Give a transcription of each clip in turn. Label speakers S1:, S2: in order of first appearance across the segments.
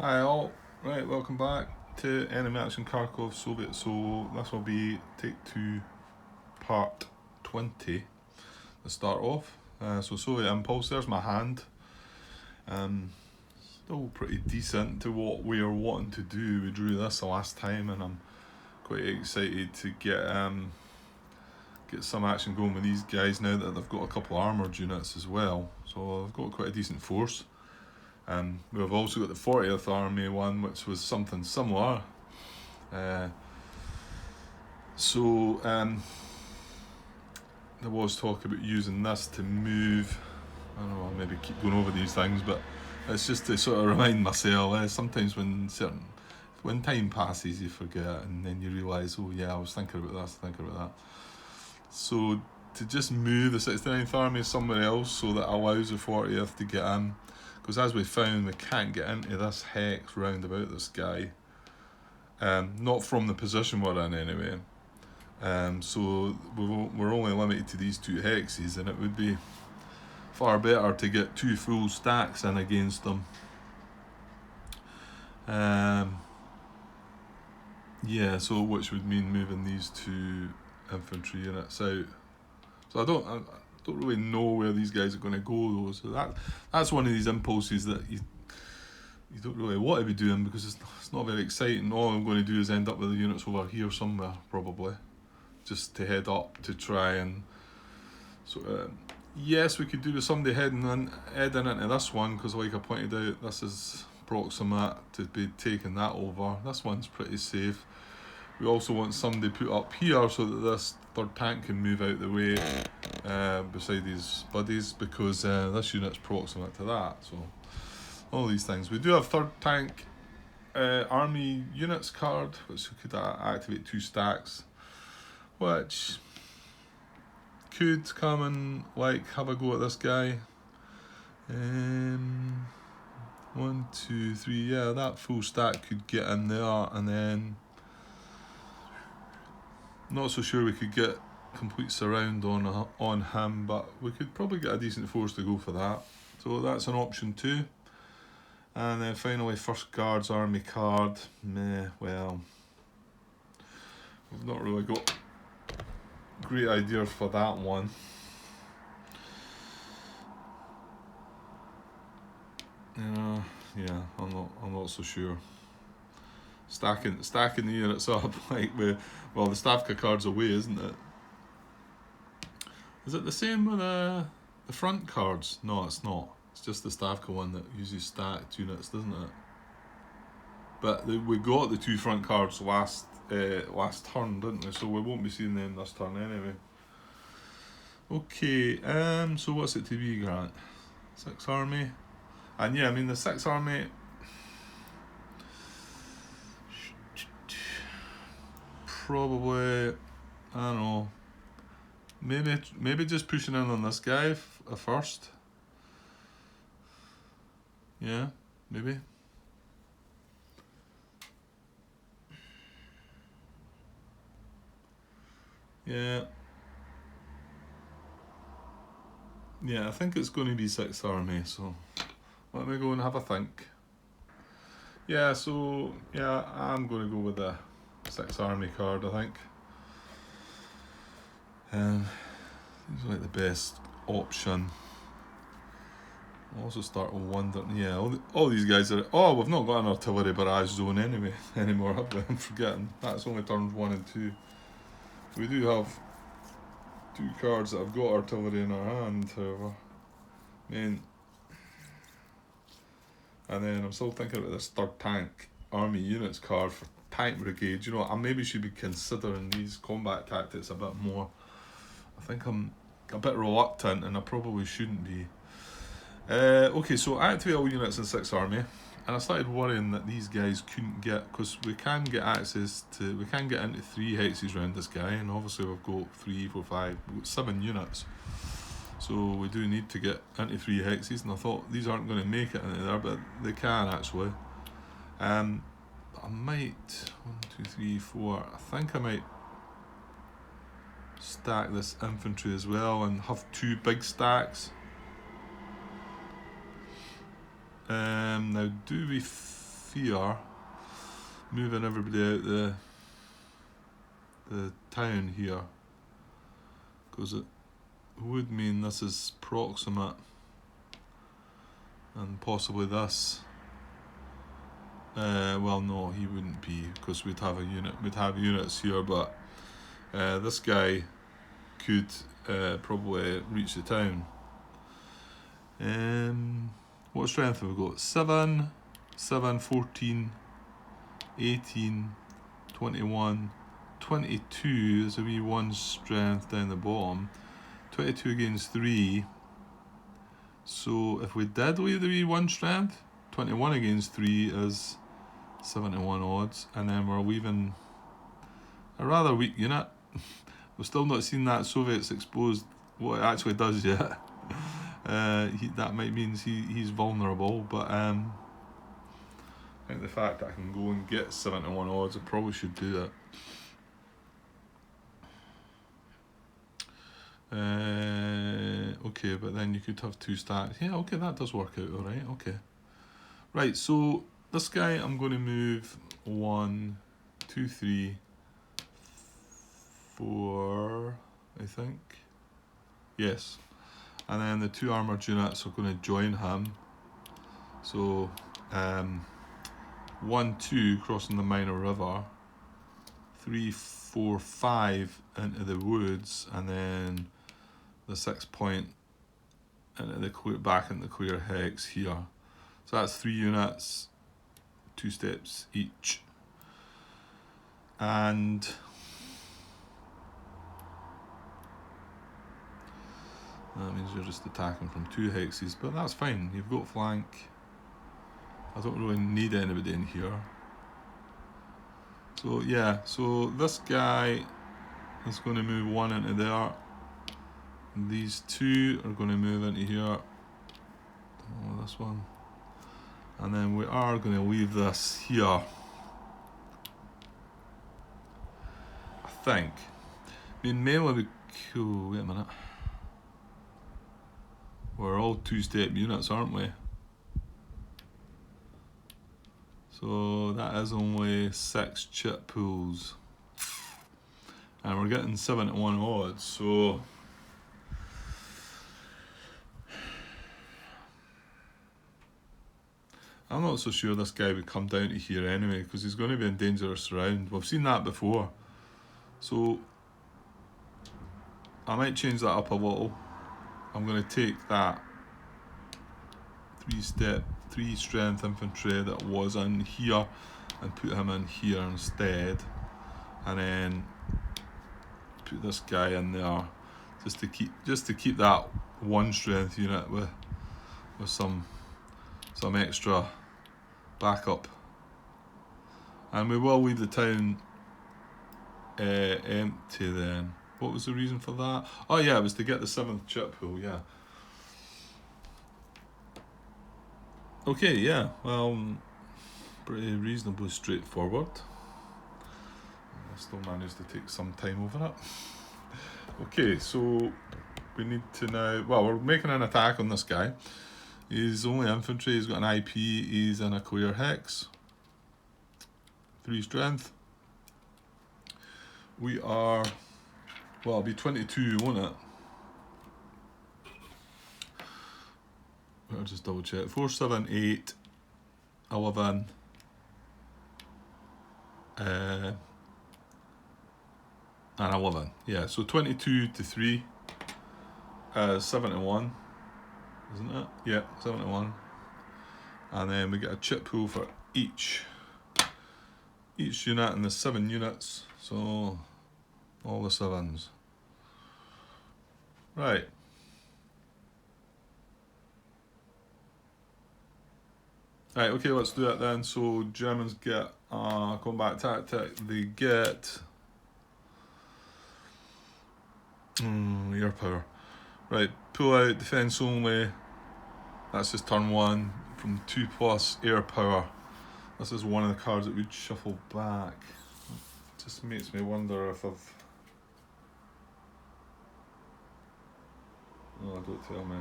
S1: Hi all, right, welcome back to Enemy Action Kharkov Soviet. So this will be take 2 part 20 to start off. So Soviet Impulse, there's my hand. Still pretty decent to what we are wanting to do. We drew this the last time and I'm quite excited to get some action going with these guys now that they've got a couple of armoured units as well. So they've got quite a decent force. We've also got the 40th Army one, which was something similar. There was talk about using this to move. I don't know, I'll maybe keep going over these things, but it's just to sort of remind myself. Sometimes when time passes, you forget, and then you realise, oh yeah, I was thinking about that. So to just move the 69th Army somewhere else so that allows the 40th to get in. Because as we found, we can't get into this hex round about this guy. Not from the position we're in anyway. So we're only limited to these 2 hexes, and it would be far better to get 2 full stacks in against them. So which would mean moving these 2 infantry units out. So I don't really know where these guys are going to go though. So that's one of these impulses that you don't really want to be doing because it's not very exciting. All I'm going to do is end up with the units over here somewhere probably, just to head up to try and sort of. Yes, we could do with somebody heading into this one because, like I pointed out, this is proximate to be taking that over. This one's pretty safe. We also want somebody put up here so that this 3rd tank can move out the way beside these buddies, because this unit's proximate to that. So all these things. We do have 3rd tank army units card, which we could activate 2 stacks, which could come and have a go at this guy. 1, 2, 3, yeah, that full stack could get in there, and then not so sure we could get complete surround on him, but we could probably get a decent force to go for that. So that's an option too. And then finally, 1st Guards Army card. Well, we've not really got great ideas for that one. Yeah, I'm not so sure. Stacking the units up the Stavka card's away, isn't it? Is it the same with the front cards? No, it's not. It's just the Stavka one that uses stacked units, doesn't it? But we got the 2 front cards last turn, didn't we? So we won't be seeing them this turn anyway. Okay, so what's it to be, Grant? 6 Army? And yeah, I mean the 6 Army, probably, I don't know, maybe just pushing in on this guy first. Yeah, maybe. Yeah, I think it's going to be 6 Army, so let me go and have a think. Yeah, so yeah, I'm going to go with the 6 Army card, I think. Seems like the best option. I'll also start wondering, yeah, all these guys are. Oh, we've not got an artillery barrage zone anymore, have we? I'm forgetting. That's only turns 1 and 2. We do have 2 cards that have got artillery in our hand, however. And then I'm still thinking about this 3rd tank army units card for tank brigade. You know, I maybe should be considering these combat tactics a bit more. I think I'm a bit reluctant, and I probably shouldn't be. Okay, so activate all units in 6 Army, and I started worrying that these guys couldn't get, because we can get into 3 hexes around this guy, and obviously we've got 3, 4, 5, we've got 7 units. So we do need to get into 3 hexes, and I thought these aren't going to make it into there, but they can actually. I might, 1, 2, 3, 4, I think I might stack this infantry as well and have 2 big stacks. Now, do we fear moving everybody out the town here, because it would mean this is proximate, and possibly this. Well, no, he wouldn't be, because we'd have units here, but this guy could probably reach the town. What strength have we got? 7, 14, 18, 21, 22. There's a wee 1 strength down the bottom. 22 against 3. So if we did leave the wee 1 strength, 21 against 3 is 71 odds, and then we're leaving a rather weak unit. We've still not seen that Soviets exposed what it actually does yet. That might mean he's vulnerable, but I think the fact that I can go and get 71 odds, I probably should do that. Okay, but then you could have 2 stacks. Yeah, okay, that does work out alright, okay. Right, so this guy I'm going to move 1, 2, 3, 4, I think. Yes. And then the 2 armoured units are going to join him. So 1, 2 crossing the minor river, 3, 4, 5 into the woods, and then the 6 point into the back into the clear hex here. So that's 3 units, 2 steps each, and that means you're just attacking from 2 hexes, but that's fine. You've got flank. I don't really need anybody in here. So yeah, so this guy is going to move 1 into there. And these 2 are going to move into here. Oh, this one. And then we are going to leave this here, I think. I mean, mainly we cool. Wait a minute. We're all 2-step units, aren't we? So that is only 6 chip pools, and we're getting 71 odds. So I'm not so sure this guy would come down to here anyway, because he's going to be in dangerous round. We've seen that before. So I might change that up a little. I'm going to take that 3 strength infantry that was in here and put him in here instead, and then put this guy in there just to keep that 1 strength unit with some extra backup. And we will leave the town empty then. What was the reason for that? Oh yeah, it was to get the 7th chip pool, yeah. Okay, yeah, well, pretty reasonably straightforward. I still managed to take some time over it. Okay, so we need to now, well, we're making an attack on this guy. He's only infantry, he's got an IP, he's in a clear hex. 3 strength. We are, well, it'll be 22, won't it? I'll just double check. 4, 7, 8, 11, and 11. Yeah, so 22 to 3 is 71, isn't it? Yeah, 71. And then we get a chip pool for each unit, and there's 7 units, so all the 7s. Right. Right, okay, let's do it then. So Germans get combat tactic. They get air power. Right, pull out defense only. That's just turn 1 from 2+ air power. This is one of the cards that would shuffle back. It just makes me wonder if I've... Oh, don't tell me.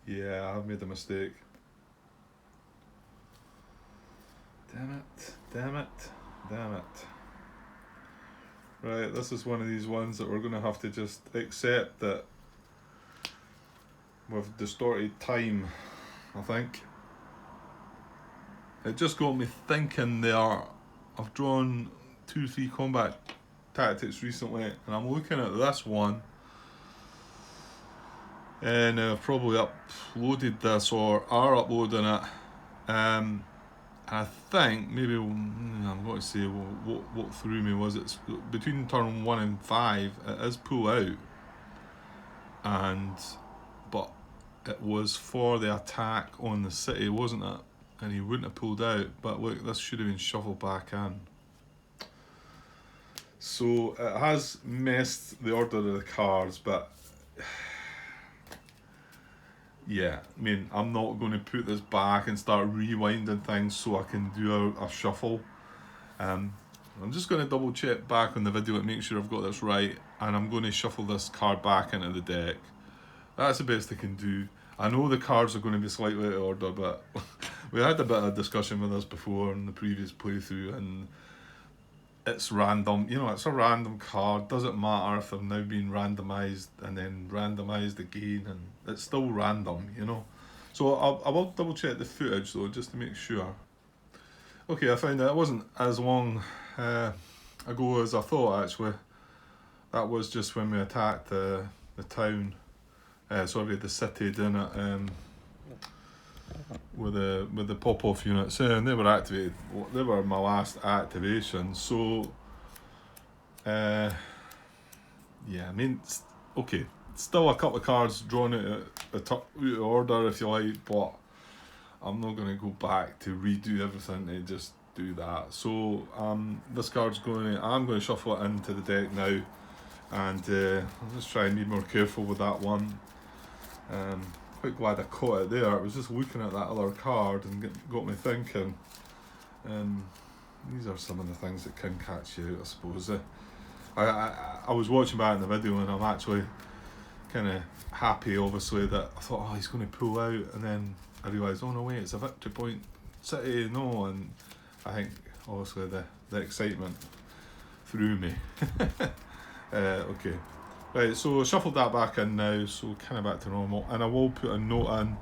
S1: Yeah, I've made a mistake. Damn it, damn it, damn it. Right, this is one of these ones that we're going to have to just accept that we've distorted time, I think. It just got me thinking there. I've drawn 2-3 combat tactics recently, and I'm looking at this one, and I've probably uploaded this or are uploading it. I think maybe I'm going to say what threw me was it's between turn 1 and 5 it is pull out, but it was for the attack on the city, wasn't it? And he wouldn't have pulled out, but look, this should have been shuffled back in. So it has messed the order of the cards, but yeah, I mean, I'm not going to put this back and start rewinding things so I can do a shuffle. I'm just going to double check back on the video and make sure I've got this right, and I'm going to shuffle this card back into the deck. That's the best I can do. I know the cards are going to be slightly out of order, but we had a bit of discussion with this before in the previous playthrough, and it's random. You know, it's a random card. Doesn't matter if they've now been randomised and then randomised again, and it's still random, you know. So I will double check the footage though, just to make sure. Okay, I found that it wasn't as long ago as I thought, actually. That was just when we attacked the town. Sorry, the city, didn't it? With the pop-off units, and they were activated. They were my last activation. So, yeah, I mean, okay, still a couple of cards drawn out of order, if you like, but I'm not going to go back to redo everything to just do that. So, this card's I'm going to shuffle it into the deck now, and I'll just try and be more careful with that one. Quite glad I caught it there. I was just looking at that other card and got me thinking. These are some of the things that can catch you out, I suppose. I was watching back in the video, and I'm actually kind of happy, obviously, that I thought, oh, he's going to pull out, and then I realised, oh no, wait, it's a victory point city, no, and I think obviously the excitement threw me. Okay. Right, so shuffled that back in now, so kind of back to normal, and I will put a note in.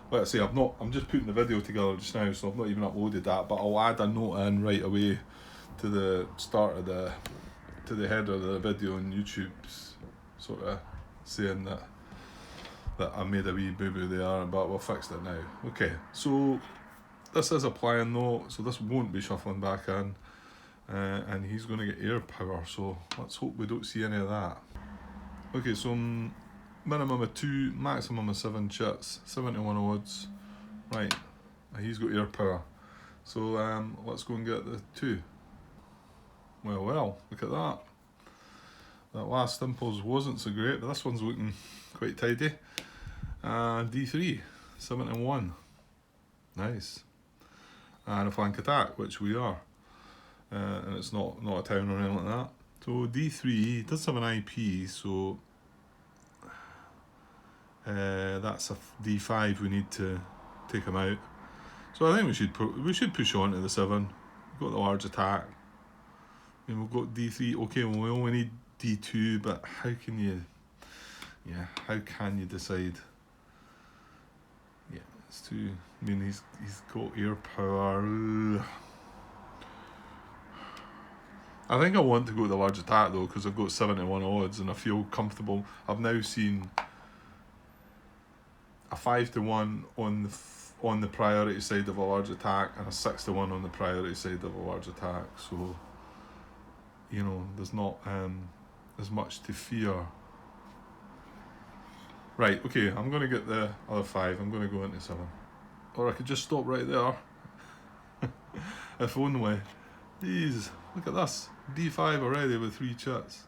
S1: Let's say I'm just putting the video together just now, so I've not even uploaded that, but I'll add a note in right away to the start of to the header of the video on YouTube's sort of saying that I made a wee boo-boo there, but we'll fix it now. Okay, so this is a plan note, so this won't be shuffling back in, and he's going to get air power, so let's hope we don't see any of that. Okay, so minimum of 2, maximum of 7 chits, 71 odds. Right, he's got air power. So let's go and get the 2. Well, look at that. That last impulse wasn't so great, but this one's looking quite tidy. D3, 71. Nice. And a flank attack, which we are. And it's not a town or anything like that. So D3 does have an IP, so that's a D5 we need to take him out. So I think we should push on to the 7. We've got the large attack. And we've got D3. Okay, well, we only need D2, but how can you decide? Yeah, it's too. I mean, he's got air power. Ugh. I think I want to go to the large attack though, because I've got 71 odds and I feel comfortable. I've now seen a 5-1 on the priority side of a large attack and a 6-1 on the priority side of a large attack. So, you know, there's not as much to fear. Right, okay, I'm going to get the other 5. I'm going to go into 7. Or I could just stop right there. If only. Jeez, look at this. D5 already with 3 chits.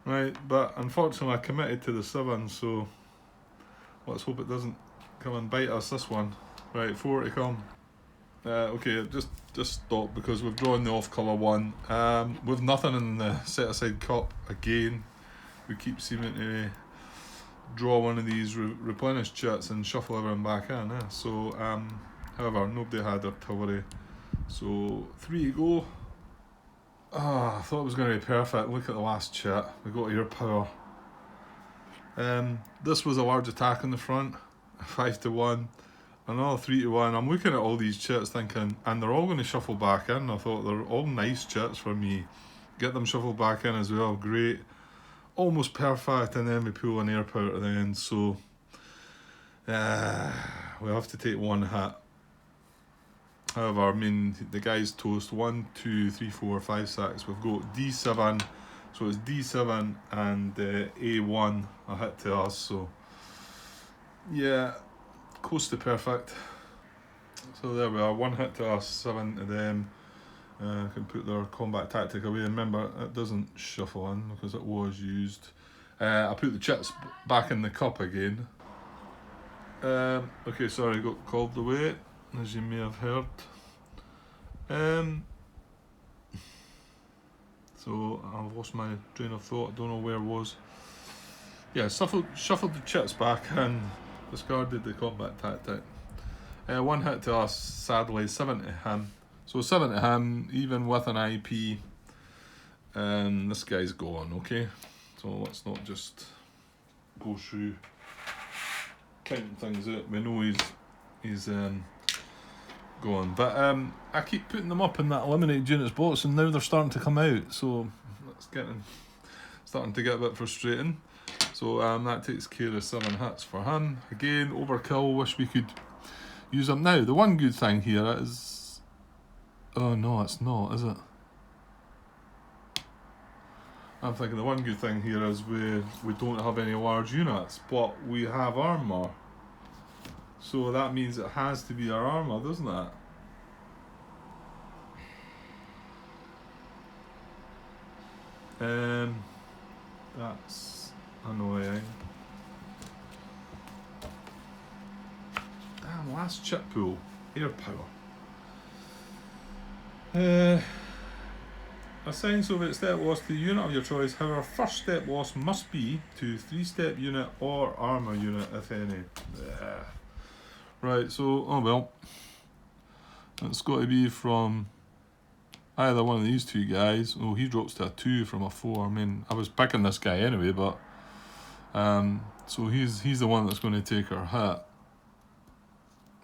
S1: Right, but unfortunately I committed to the 7, so let's hope it doesn't come and bite us, this one. Right, 4 to come. Okay, just stop because we've drawn the off-colour one. With nothing in the set-aside cup again. We keep seeming to draw one of these replenished chits and shuffle everyone back in. So, however, nobody had artillery. So 3 to go. I thought it was going to be perfect. Look at the last chit. We got air power. This was a large attack in the front. 5 to 1. Another 3 to 1. I'm looking at all these chits thinking, and they're all going to shuffle back in. I thought they're all nice chits for me. Get them shuffled back in as well. Great. Almost perfect. And then we pull an air power at the end. So we have to take one hit. However, I mean, the guy's toast. 1, 2, 3, 4, 5, 6. We've got D7. So it's D7 and A1 a hit to us. So yeah, close to perfect. So there we are. 1 hit to us, 7 to them. Can put their combat tactic away. Remember, it doesn't shuffle in because it was used. I put the chips back in the cup again. Okay, sorry, got called away, as you may have heard. So I've lost my train of thought. I don't know where it was. Yeah, shuffled the chips back and discarded the combat tactic. 1 hit to us, sadly, 7 to him. So 7 to him, even with an IP. This guy's gone, okay? So let's not just go through counting things out. We know he's gone. But I keep putting them up in that eliminated units box and now they're starting to come out. So that's starting to get a bit frustrating. So that takes care of 7 hits for him. Again, overkill, wish we could use them now. The one good thing here is... Oh no, it's not, is it? I'm thinking the one good thing here is we don't have any large units, but we have armour. So that means it has to be our armour, doesn't it? That's annoying. Damn, last chip pool. Air power. Assign Soviet step loss to the unit of your choice. However, first step loss must be to 3-step unit or armour unit, if any. Right, so, oh well. It's got to be from either one of these two guys. Oh, he drops to a 2 from a 4. I mean, I was picking this guy anyway, but... so he's the one that's going to take our hit.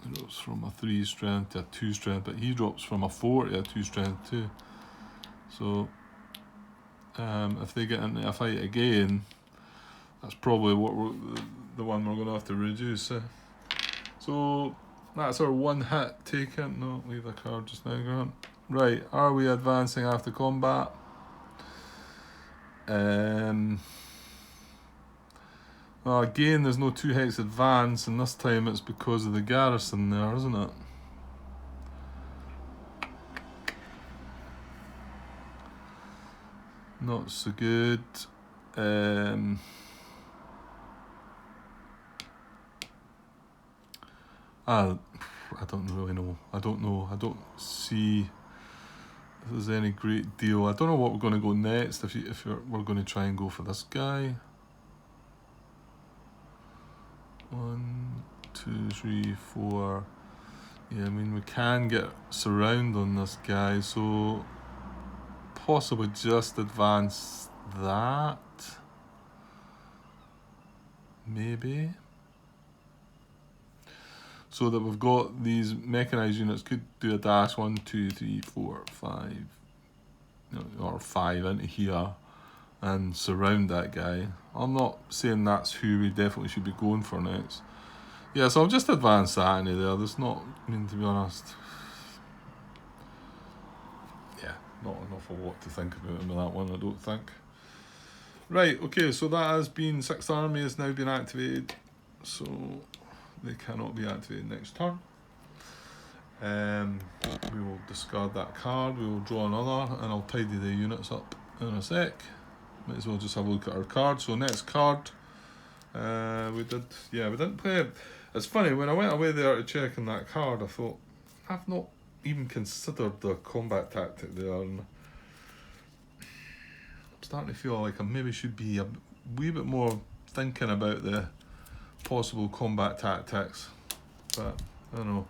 S1: He drops from a 3 strength to a 2 strength, but he drops from a 4 to a 2 strength too. So if they get into a fight again, that's probably what the one we're going to have to reduce. So that's our 1 hit taken. No, leave the card just now, Grant. Right, are we advancing after combat? Well, again, there's no 2 hex advance, and this time it's because of the garrison there, isn't it? Not so good. I don't really know. I don't see if there's any great deal. I don't know what we're going to go next. We're going to try and go for this guy. 1, 2, 3, 4. Yeah, I mean we can get surround on this guy, so possibly just advance that. Maybe. So that we've got these mechanized units could do a dash 1, 2, 3, 4, 5, or 5 into here and surround that guy. I'm not saying that's who we definitely should be going for next. Yeah, so I'll just advance that into there. There's not, I mean, to be honest, yeah, not an awful lot to think about with that one, I don't think. Right, okay, so that has been 6th Army has now been activated, so they cannot be activated next turn. We will discard that card, we will draw another, and I'll tidy the units up in a sec. Might as well just have a look at our card. So next card, we didn't play it. It's funny, when I went away there to check on that card, I thought, I've not even considered the combat tactic there, and I'm starting to feel like I maybe should be a wee bit more thinking about the possible combat tactics, but I don't know.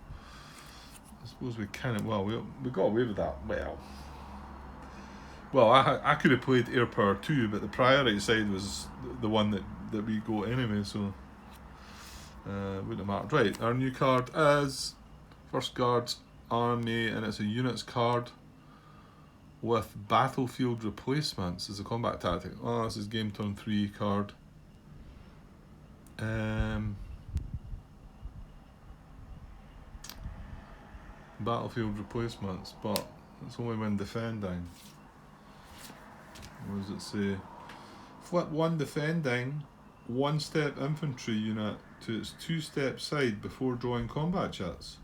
S1: suppose we kind of, well, we got away with that. Well, I could have played Air Power 2, but the priority side was the one that we got anyway, so wouldn't have mattered. Right, our new card is First Guards Army, and it's a units card with battlefield replacements as a combat tactic. Oh, this is game turn 3 card. Battlefield replacements, but it's only when defending. What does it say? Flip one defending 1-step infantry unit to its 2-step side before drawing combat chits,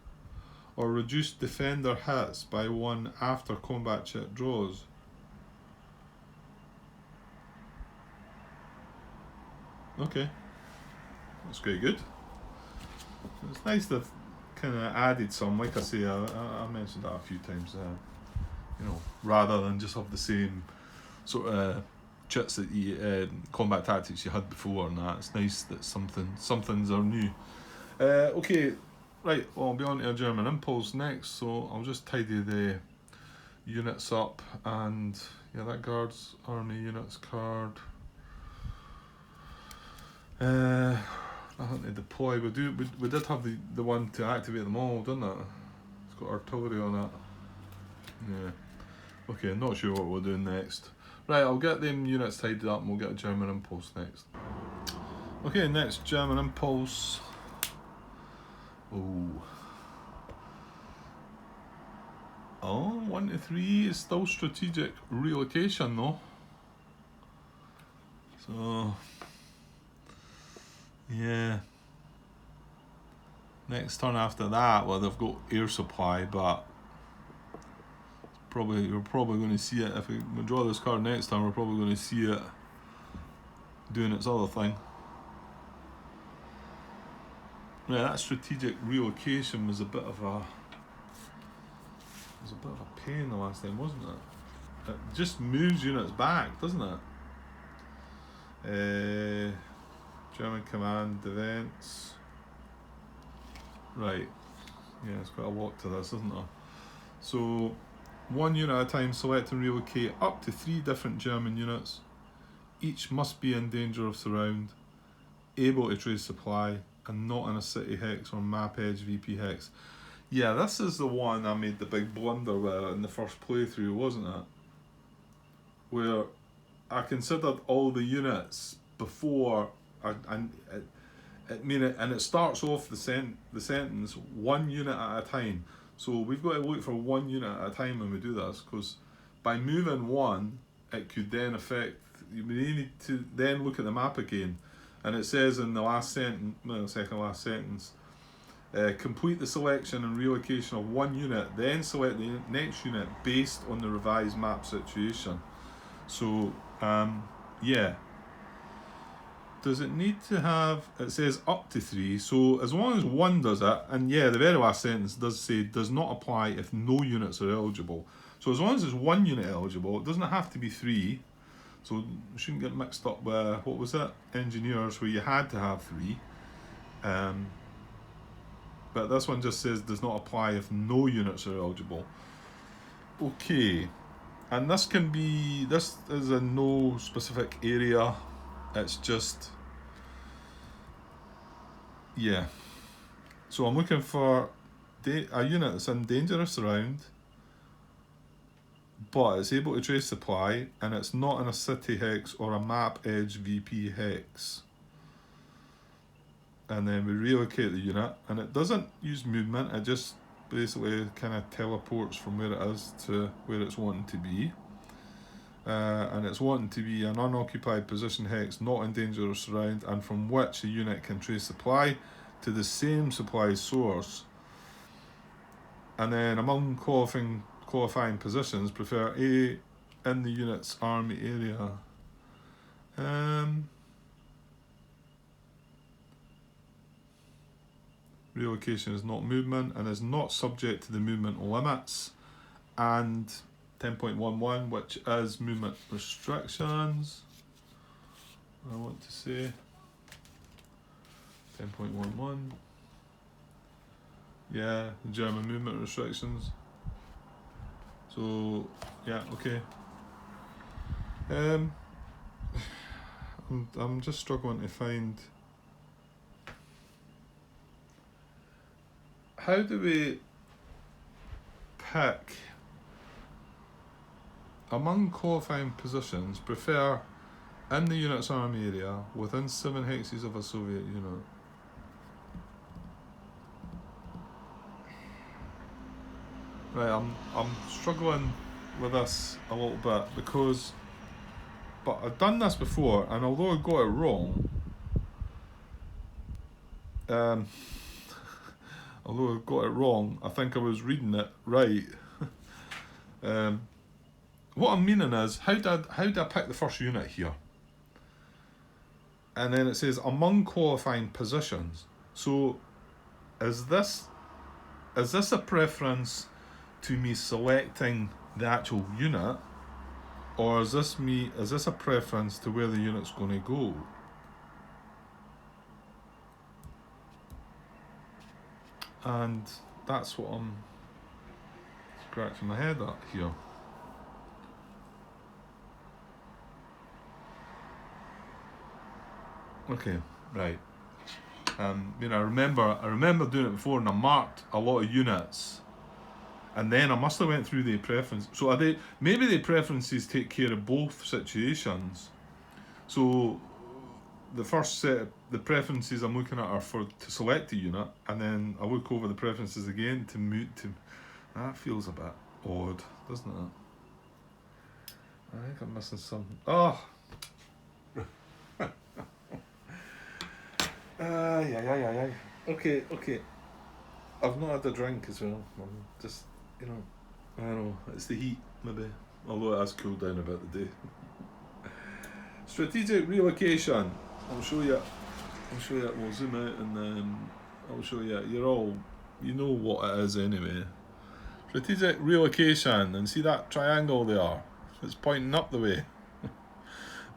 S1: or reduce defender hits by 1 after combat chit draws. Okay, that's quite good. It's nice they've kind of added some, like I say, I mentioned that a few times, rather than just have the same sort of chits that you, combat tactics you had before, and that. It's nice that somethings are new. Okay, right, well, I'll be on to a German Impulse next, so I'll just tidy the units up, and yeah, that Guards Army units card. Nothing to deploy. We did have the one to activate them all, didn't it? It's got artillery on it. Yeah. Okay, I'm not sure what we'll do next. Right, I'll get them units tidied up and we'll get a German Impulse next. Okay, next German Impulse. Oh, 1 to 3 is still strategic relocation though. So yeah. Next turn after that, well, they've got air supply, but you're probably going to see it if we draw this card next time. We're probably going to see it doing its other thing. Yeah, that strategic relocation was a bit of a pain the last time, wasn't it? It just moves units back, doesn't it? German command events. Right. Yeah, it's quite a lot to this, isn't there? So, 1 unit at a time, select and relocate up to 3 different German units. Each must be in danger of surround, able to trace supply, and not in a city hex or map edge VP hex. Yeah, this is the one I made the big blunder with in the first playthrough, wasn't it? Where I considered all the units before, and it starts off the sentence 1 unit at a time. So we've got to look for 1 unit at a time when we do this, because by moving 1, it could then affect. We need to then look at the map again, and it says in the last sentence, second last sentence, complete the selection and relocation of 1 unit, then select the next unit based on the revised map situation. So yeah. Does it need to have, it says up to 3, so as long as 1 does it, and yeah, the very last sentence does say does not apply if no units are eligible. So as long as there's 1 unit eligible, it doesn't have to be 3. So you shouldn't get mixed up with, what was it, engineers, where you had to have 3. But this one just says does not apply if no units are eligible. Okay, and this is in no specific area, it's just, yeah. So I'm looking for a unit that's in dangerous surround, but it's able to trace supply, and it's not in a city hex or a map edge VP hex. And then we relocate the unit, and it doesn't use movement, it just basically kind of teleports from where it is to where it's wanting to be. And it's wanting to be an unoccupied position hex, not in dangerous surround, and from which a unit can trace supply to the same supply source. And then among qualifying positions, prefer A in the unit's army area. Relocation is not movement and is not subject to the movement limits. And 10.11, which is movement restrictions. I want to say 10.11. Yeah, the German movement restrictions. So, yeah, okay. I'm just struggling to find... How do we pick among qualifying positions prefer in the unit's army area within 7 hexes of a Soviet unit? Right, I'm struggling with this a little bit because, but I've done this before, and although I got it wrong, although I got it wrong, I think I was reading it right. What I'm meaning is, how did I pick the first unit here? And then it says among qualifying positions. So, is this a preference to me selecting the actual unit, or is this a preference to where the unit's going to go? And that's what I'm scratching my head at here. Okay, right. I remember doing it before, and I marked a lot of units, and then I must have went through the preference. So maybe the preferences take care of both situations. So the first set of the preferences I'm looking at are to select a unit, and then I look over the preferences again to move to. That feels a bit odd, doesn't it? I think I'm missing something. Oh. Yeah. Okay. I've not had a drink as well. I'm just, I don't know, it's the heat, maybe. Although it has cooled down a bit today. Strategic relocation. I'll show you. We'll zoom out and I'll show you. You know what it is anyway. Strategic relocation, and see that triangle there? It's pointing up the way.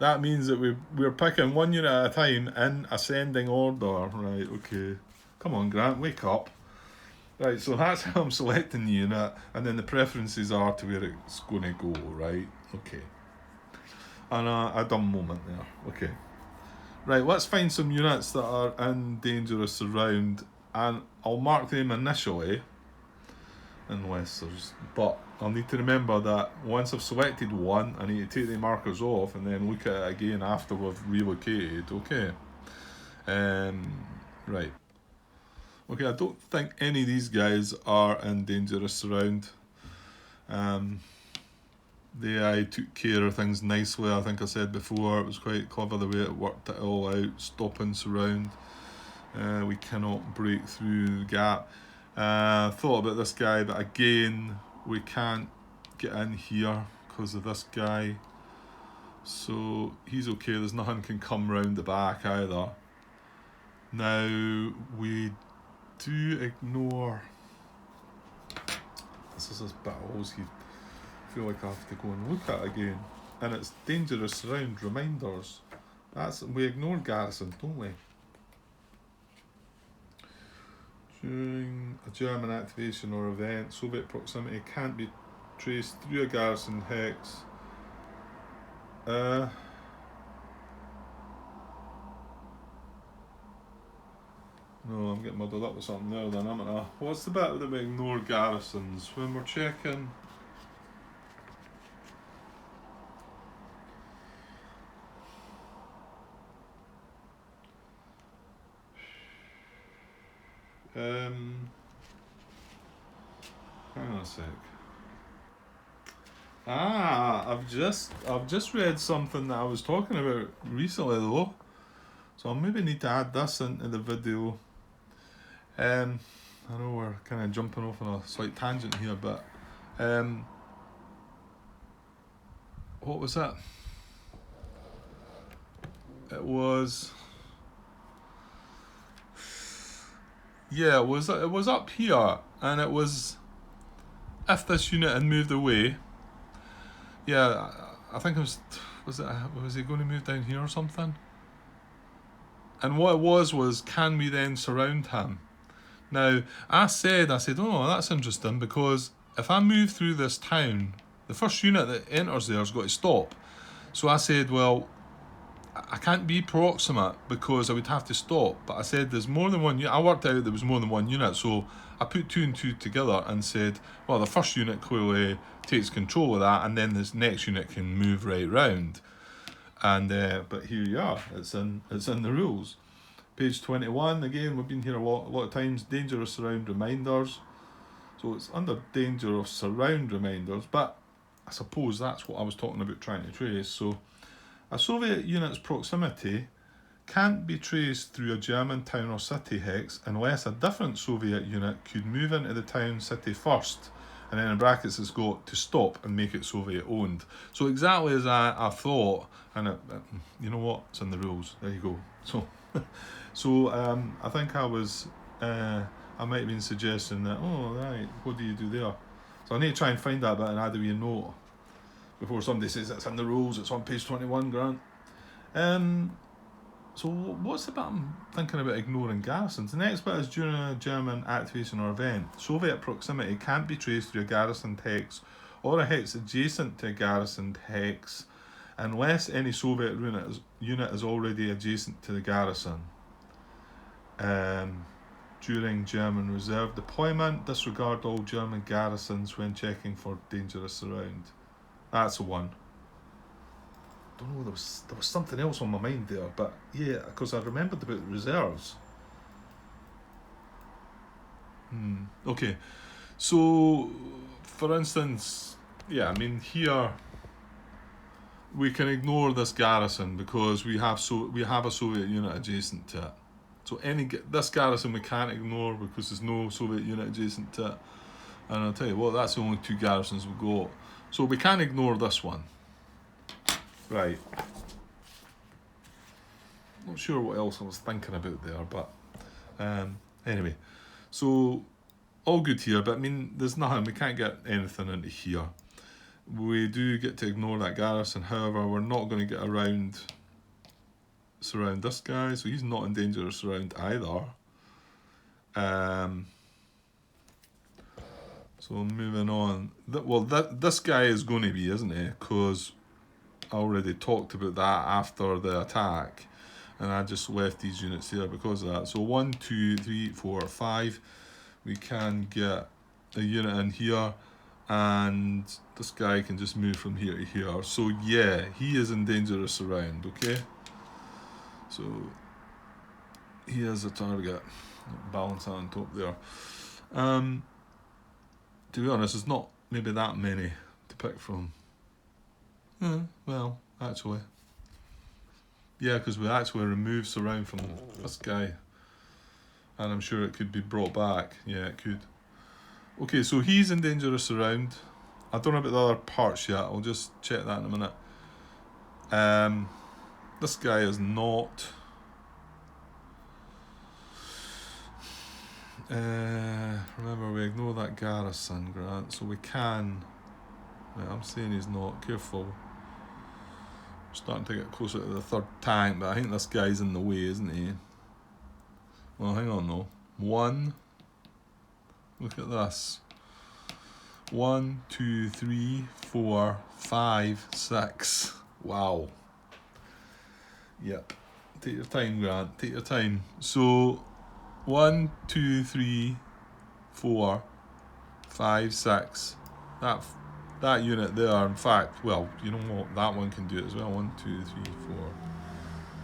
S1: That means that we're picking one unit at a time in ascending order. Right, okay. Come on, Grant, wake up. Right, so that's how I'm selecting the unit, and then the preferences are to where it's going to go, right? Okay. And a dumb moment there. Okay. Right, let's find some units that are in dangerous surround, and I'll mark them initially, unless there's... But I'll need to remember that once I've selected one, I need to take the markers off and then look at it again after we've relocated. Okay. Right. Okay, I don't think any of these guys are in dangerous surround. The AI took care of things nicely. I think I said before, it was quite clever the way it worked it all out. Stop and surround. We cannot break through the gap. Thought about this guy, but again, we can't get in here because of this guy. So he's okay. There's nothing can come round the back either. Now we do ignore. This is this bit I always feel like I have to go and look at again. And it's dangerous surround reminders. We ignore garrison, don't we? During a German activation or event, Soviet proximity can't be traced through a garrison hex. No, I'm getting muddled up with something there then, am I? What's the bit that we ignore garrisons when we're checking? Hang on a sec. I've just read something that I was talking about recently though, so I maybe need to add this into the video. I know we're kind of jumping off on a slight tangent here, but what was that? It was it was up here, and it was if this unit had moved away. Yeah, I think was he going to move down here or something? And what it was can we then surround him? Now, I said, oh, that's interesting, because if I move through this town, the first unit that enters there has got to stop. So I said, well, I can't be proximate because I would have to stop. But I said there's more than one unit. I worked out there was more than one unit. So I put two and two together and said, well, the first unit clearly takes control of that, and then this next unit can move right round. And but here you are. It's in the rules. Page 21. Again, we've been here a lot of times. Danger of surround reminders. So it's under danger of surround reminders. But I suppose that's what I was talking about trying to trace. So a Soviet unit's proximity can't be traced through a German town or city hex unless a different Soviet unit could move into the town city first, and then in brackets it's got to stop and make it Soviet owned. So exactly as I thought, and you know what, it's in the rules. There you go. So I think I might have been suggesting that, oh right, what do you do there? So I need to try and find that bit and add a wee note before somebody says it's in the rules, it's on page 21, Grant. So what's the bit I'm thinking about ignoring garrisons? The next bit is during a German activation or event. Soviet proximity can't be traced through a garrisoned hex or a hex adjacent to a garrisoned hex unless any Soviet unit is already adjacent to the garrison. During German reserve deployment, disregard all German garrisons when checking for dangerous surround. That's the one. Don't know, there was something else on my mind there, but yeah, because I remembered about the reserves. Okay, so for instance, yeah, I mean here we can ignore this garrison because we have a Soviet unit adjacent to it. So this garrison we can't ignore because there's no Soviet unit adjacent to it. And I'll tell you what, that's the only two garrisons we've got. So we can't ignore this one. Right. Not sure what else I was thinking about there, but anyway. So all good here, but I mean, there's nothing. We can't get anything into here. We do get to ignore that garrison. However, we're not going to get surround this guy, so he's not in danger of surround either. So moving on. This guy is going to be, isn't he? Because I already talked about that after the attack, and I just left these units here because of that. So 1, 2, 3, 4, 5. We can get a unit in here, and this guy can just move from here to here. So yeah, he is in danger of surround. Okay. So he is a target. Balance that on top there. To be honest, there's not maybe that many to pick from. Well, actually. Yeah, because we actually removed surround from this guy. And I'm sure it could be brought back. Yeah, it could. Okay, so he's in danger of surround. I don't know about the other parts yet. I'll just check that in a minute. This guy is not. Remember, we ignore that garrison, Grant, so we can. Right, I'm saying he's not. Careful. We're starting to get closer to the third tank, but I think this guy's in the way, isn't he? Well, hang on though. 1. Look at this. 1, 2, 3, 4, 5, 6. Wow. Yep. Take your time, Grant. Take your time. So 1, 2, 3, 4, 5, 6. That unit there, in fact, well, you know what, that one can do it as well. 1, 2, 3,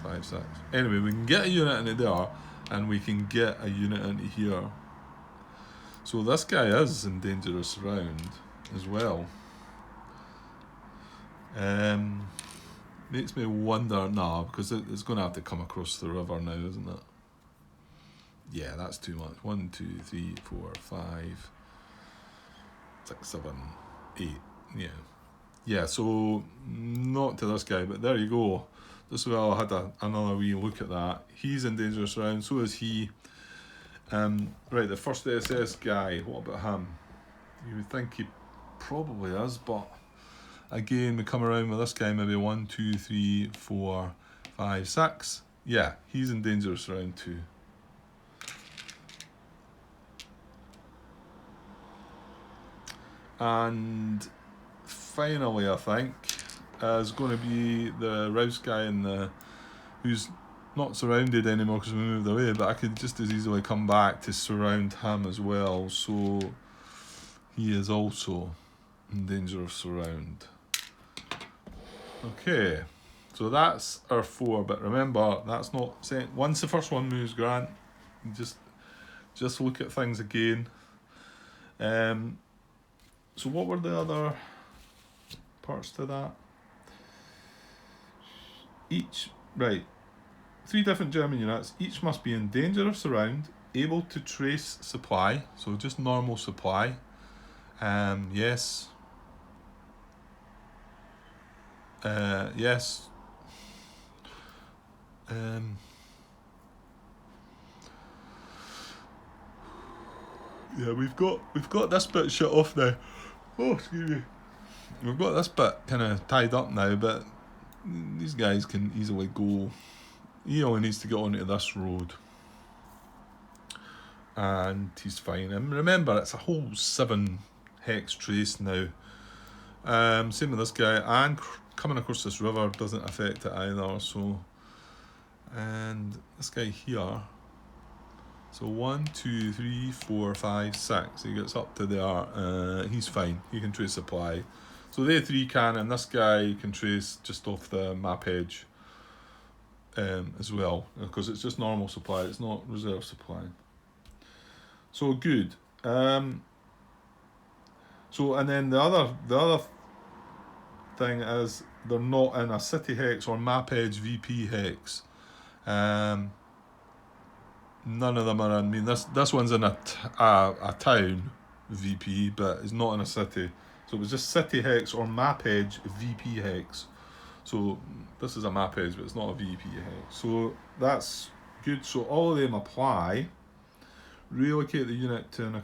S1: 4, 5, 6. Anyway, we can get a unit into there, and we can get a unit into here. So this guy is in danger of surround as well. Makes me wonder now, because it's going to have to come across the river now, isn't it? Yeah, that's too much. 1, 2, 3, 4, 5, 6, 7, 8. Yeah, so not to this guy, but there you go. Just well, I had another wee look at that. He's in danger of surround, so is he. Right, the first SS guy, what about him? You would think he probably is, but again, we come around with this guy, maybe 1, 2, 3, 4, 5, 6. Yeah, he's in danger of surround too. And finally, I think, is going to be the Rouse guy who's not surrounded anymore because we moved away, but I could just as easily come back to surround him as well, so he is also in danger of surround. Okay, so that's our 4, but remember, that's not saying once the first one moves, Grant, just look at things again. So what were the other parts to that? Right, 3 different German units, each must be in danger of surround, able to trace supply, so just normal supply. Yes. Yes. Yeah, we've got this bit shut off now. Oh, excuse me. We've got this bit kind of tied up now, but these guys can easily go. He only needs to get onto this road, and he's fine. And remember, it's a whole 7 hex trace now. Same with this guy, and coming across this river doesn't affect it either. So, and this guy here. So 1, 2, 3, 4, 5, 6. He gets up to there. He's fine. He can trace supply. So they 3 can, and this guy can trace just off the map edge as well, because it's just normal supply. It's not reserve supply. So good. So and then the other thing is they're not in a city hex or map edge VP hex. None of them are in. I mean, this one's in a town VP, but it's not in a city. So it was just city hex or map edge VP hex. So this is a map edge, but it's not a VP hex. So that's good. So all of them apply. Relocate the unit to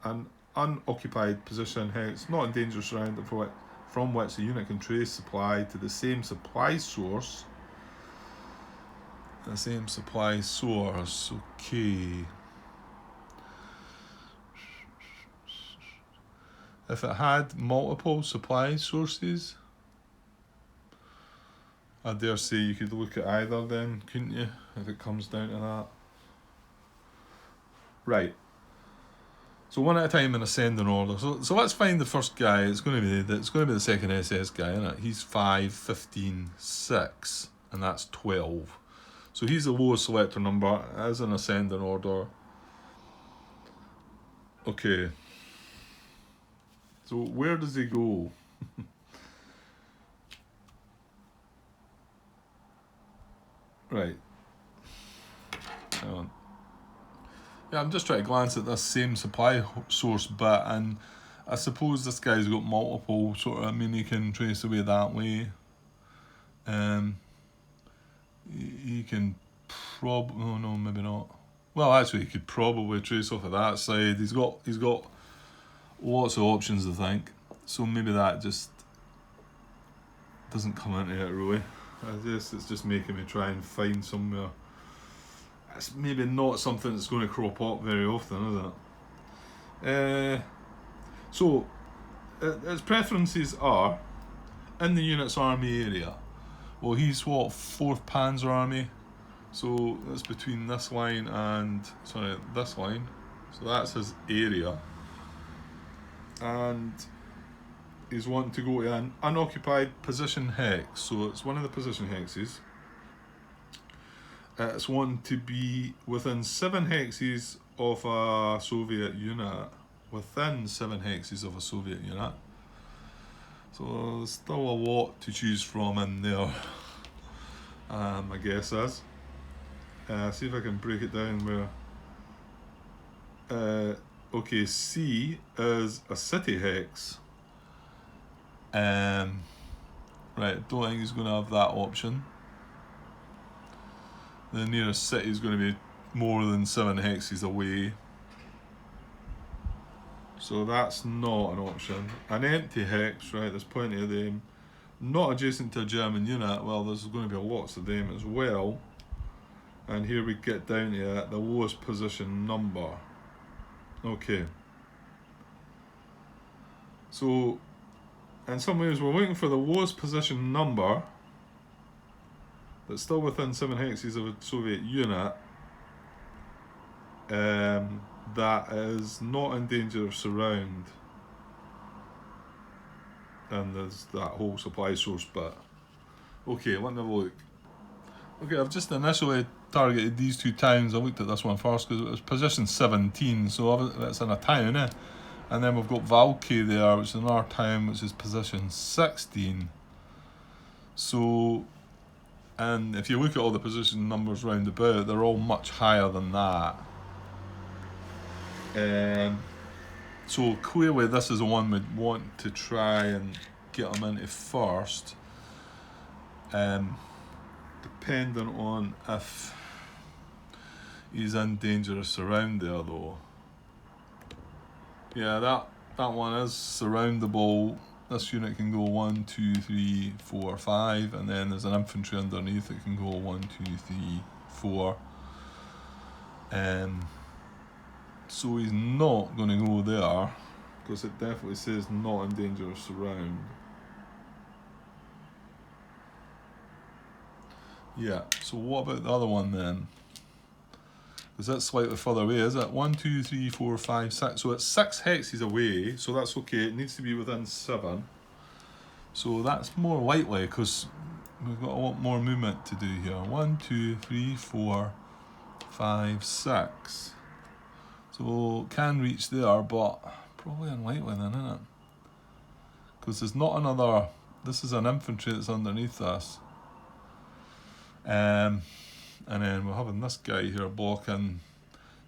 S1: an unoccupied position hex, not in danger surround, from which the unit can trace supply to the same supply source. The same supply source, okay. If it had multiple supply sources, I dare say you could look at either then, couldn't you? If it comes down to that. Right. So one at a time in ascending order. So let's find the first guy. It's going to be the second SS guy, isn't it? He's 5, 15, 6, and that's 12. So he's the lowest selector number as an ascending order. Okay. So where does he go? Right. Hang on. Yeah, I'm just trying to glance at this same supply source bit, and I suppose this guy's got multiple sort of. I mean, he can trace away that way. He can probably. Oh no, maybe not. Well, actually, he could probably trace off of that side. He's got lots of options, I think. So maybe that just doesn't come into it really. It's just making me try and find somewhere. It's maybe not something that's going to crop up very often, is it? So its preferences are in the unit's army area. Well, he's what, 4th Panzer Army, so that's between this line and this line. So that's his area, and he's wanting to go to an unoccupied position hex. So it's one of the position hexes. It's wanting to be within 7 hexes of a Soviet unit. Within 7 hexes of a Soviet unit. So there's still a lot to choose from in there. My guess is. See if I can break it down where. Okay, C is a city hex. Right, don't think he's going to have that option. The nearest city is going to be more than 7 hexes away. So that's not an option. An empty hex, right, there's plenty of them. Not adjacent to a German unit, well, there's going to be lots of them as well. And here we get down to it, the lowest position number. Okay. So, in some ways, we're looking for the lowest position number that's still within 7 hexes of a Soviet unit, that is not in danger of surround. And there's that whole supply source bit. Okay, let me have a look. Okay, I've just initially targeted these two towns. I looked at this one first because it was position 17, so that's in a town, eh? And then we've got Valky there, which is another town, which is position 16. So, and if you look at all the position numbers round about, they're all much higher than that. So clearly this is the one we'd want to try and get him into first. Depending on if he's in dangerous surround there though. Yeah, that one is surroundable. This unit can go 1, 2, 3, 4, 5, and then there's an infantry underneath that can go 1, 2, 3, 4. So he's not going to go there because it definitely says not in danger of surround. Yeah, so what about the other one then? Because that's slightly further away, is it? 1, 2, 3, 4, 5, 6. So it's 6 hexes away, so that's okay. It needs to be within 7. So that's more likely because we've got a lot more movement to do here. 1, 2, 3, 4, 5, 6. So can reach there, but probably unlikely then, isn't it? Because there's not another. This is an infantry that's underneath this. And then we're having this guy here blocking.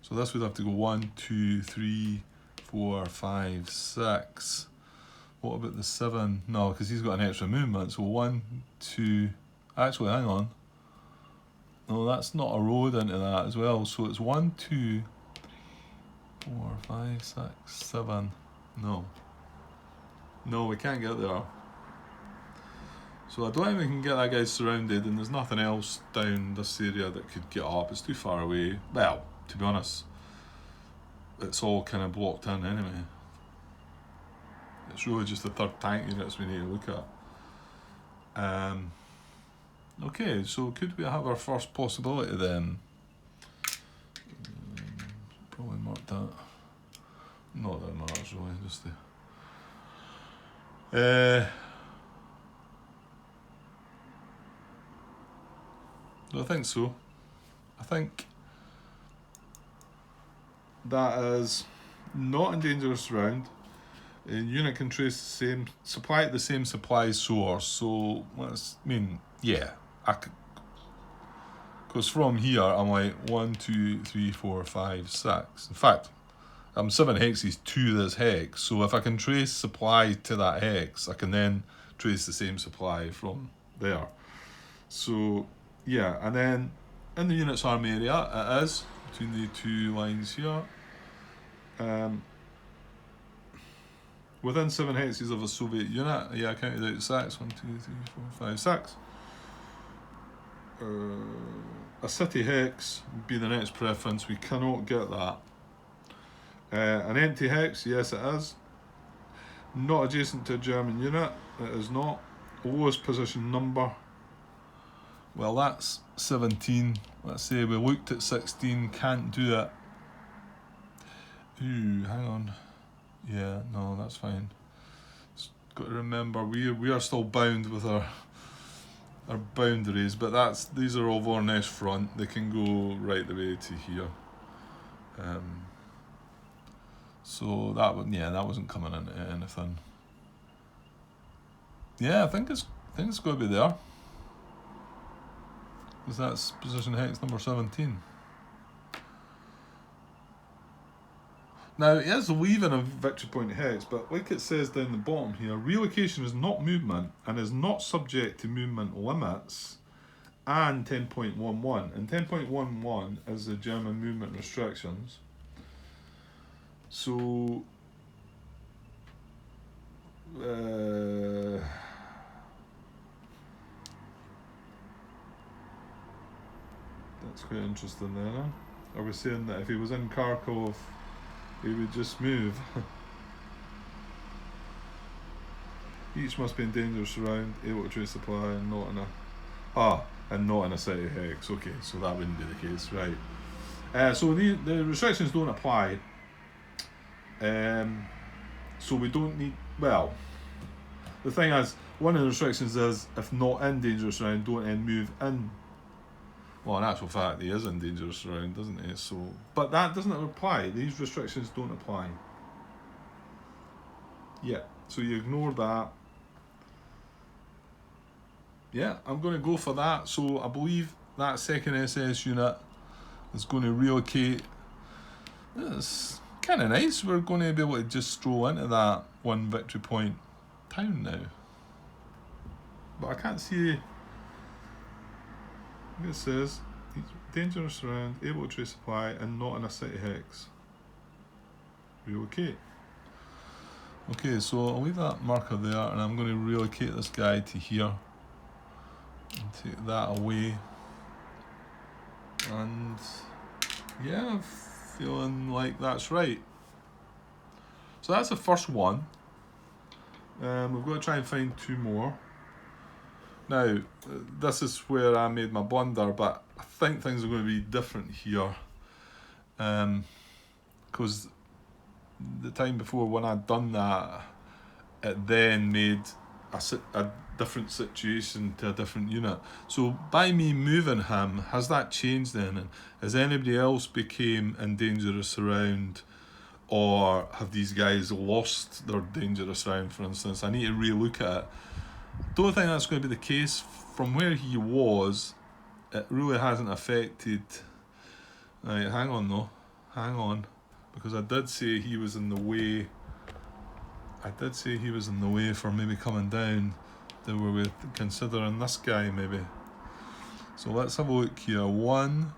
S1: So this would have to go 1, 2, 3, 4, 5, 6. What about the 7? No, because he's got an extra movement. So 1, 2. Actually, hang on. No, that's not a road into that as well. So it's 1, 2, 4, 5, 6, 7. No, we can't get there. So I don't think we can get that guy surrounded, and there's nothing else down this area that could get up. It's too far away. Well, to be honest, it's all kind of blocked in anyway. It's really just the third tank units we need to look at. Okay, so could we have our first possibility then? Probably mark that. Not that much really, just the. I think so. I think that is not in dangerous surround. Unit can trace the same supply at the same supply source. So because from here I'm like 1, 2, 3, 4, 5, 6. In fact, I'm 7 hexes to this hex. So if I can trace supply to that hex, I can then trace the same supply from there. So yeah, and then in the unit's army area, it is between the two lines here. Within 7 hexes of a Soviet unit, yeah, I counted out 6. 1, 2, 3, 4, 5, 6. A city hex would be the next preference. We cannot get that. An empty hex, yes, it is. Not adjacent to a German unit, it is not. Lowest position number. Well, that's 17. Let's say we looked at 16, can't do it. Ooh, hang on. Yeah, no, that's fine. Just got to remember we are still bound with our boundaries, but these are all Voronezh front. They can go right the way to here. So that wasn't coming into anything. Yeah, I think it's got to be there. Because that's position hex number 17. Now, it is leaving a victory point hex, but like it says down the bottom here, relocation is not movement and is not subject to movement limits and 10.11. And 10.11 is the German movement restrictions. So, that's quite interesting then, huh? Are we saying that if he was in Kharkov, he would just move? Each must be in dangerous surround, able to trace supply, and not in a city hex. Okay, so that wouldn't be the case, right? So the restrictions don't apply. So we don't need. Well, the thing is, one of the restrictions is if not in dangerous surround, don't then move in. Well, in actual fact, he is in dangerous surround, doesn't he? So, but that doesn't apply. These restrictions don't apply. Yeah. So you ignore that. Yeah, I'm going to go for that. So I believe that second SS unit is going to relocate. It's kind of nice. We're going to be able to just stroll into that one victory point town now. But I can't see. It says dangerous around, able to trace supply, and not in a city hex. Relocate. Okay, so I'll leave that marker there, and I'm going to relocate this guy to here. And take that away. And yeah, I'm feeling like that's right. So that's the first one. We've got to try and find two more. Now, this is where I made my blunder, but I think things are going to be different here. Because the time before when I'd done that, it then made a different situation to a different unit. So by me moving him, has that changed then? And has anybody else became in dangerous surround, or have these guys lost their dangerous surround, for instance? I need to re-look at it. Don't think that's going to be the case. From where he was, it really hasn't affected. Right, hang on, because I did say he was in the way. For maybe coming down. That we were considering this guy maybe. So let's have a look here. One.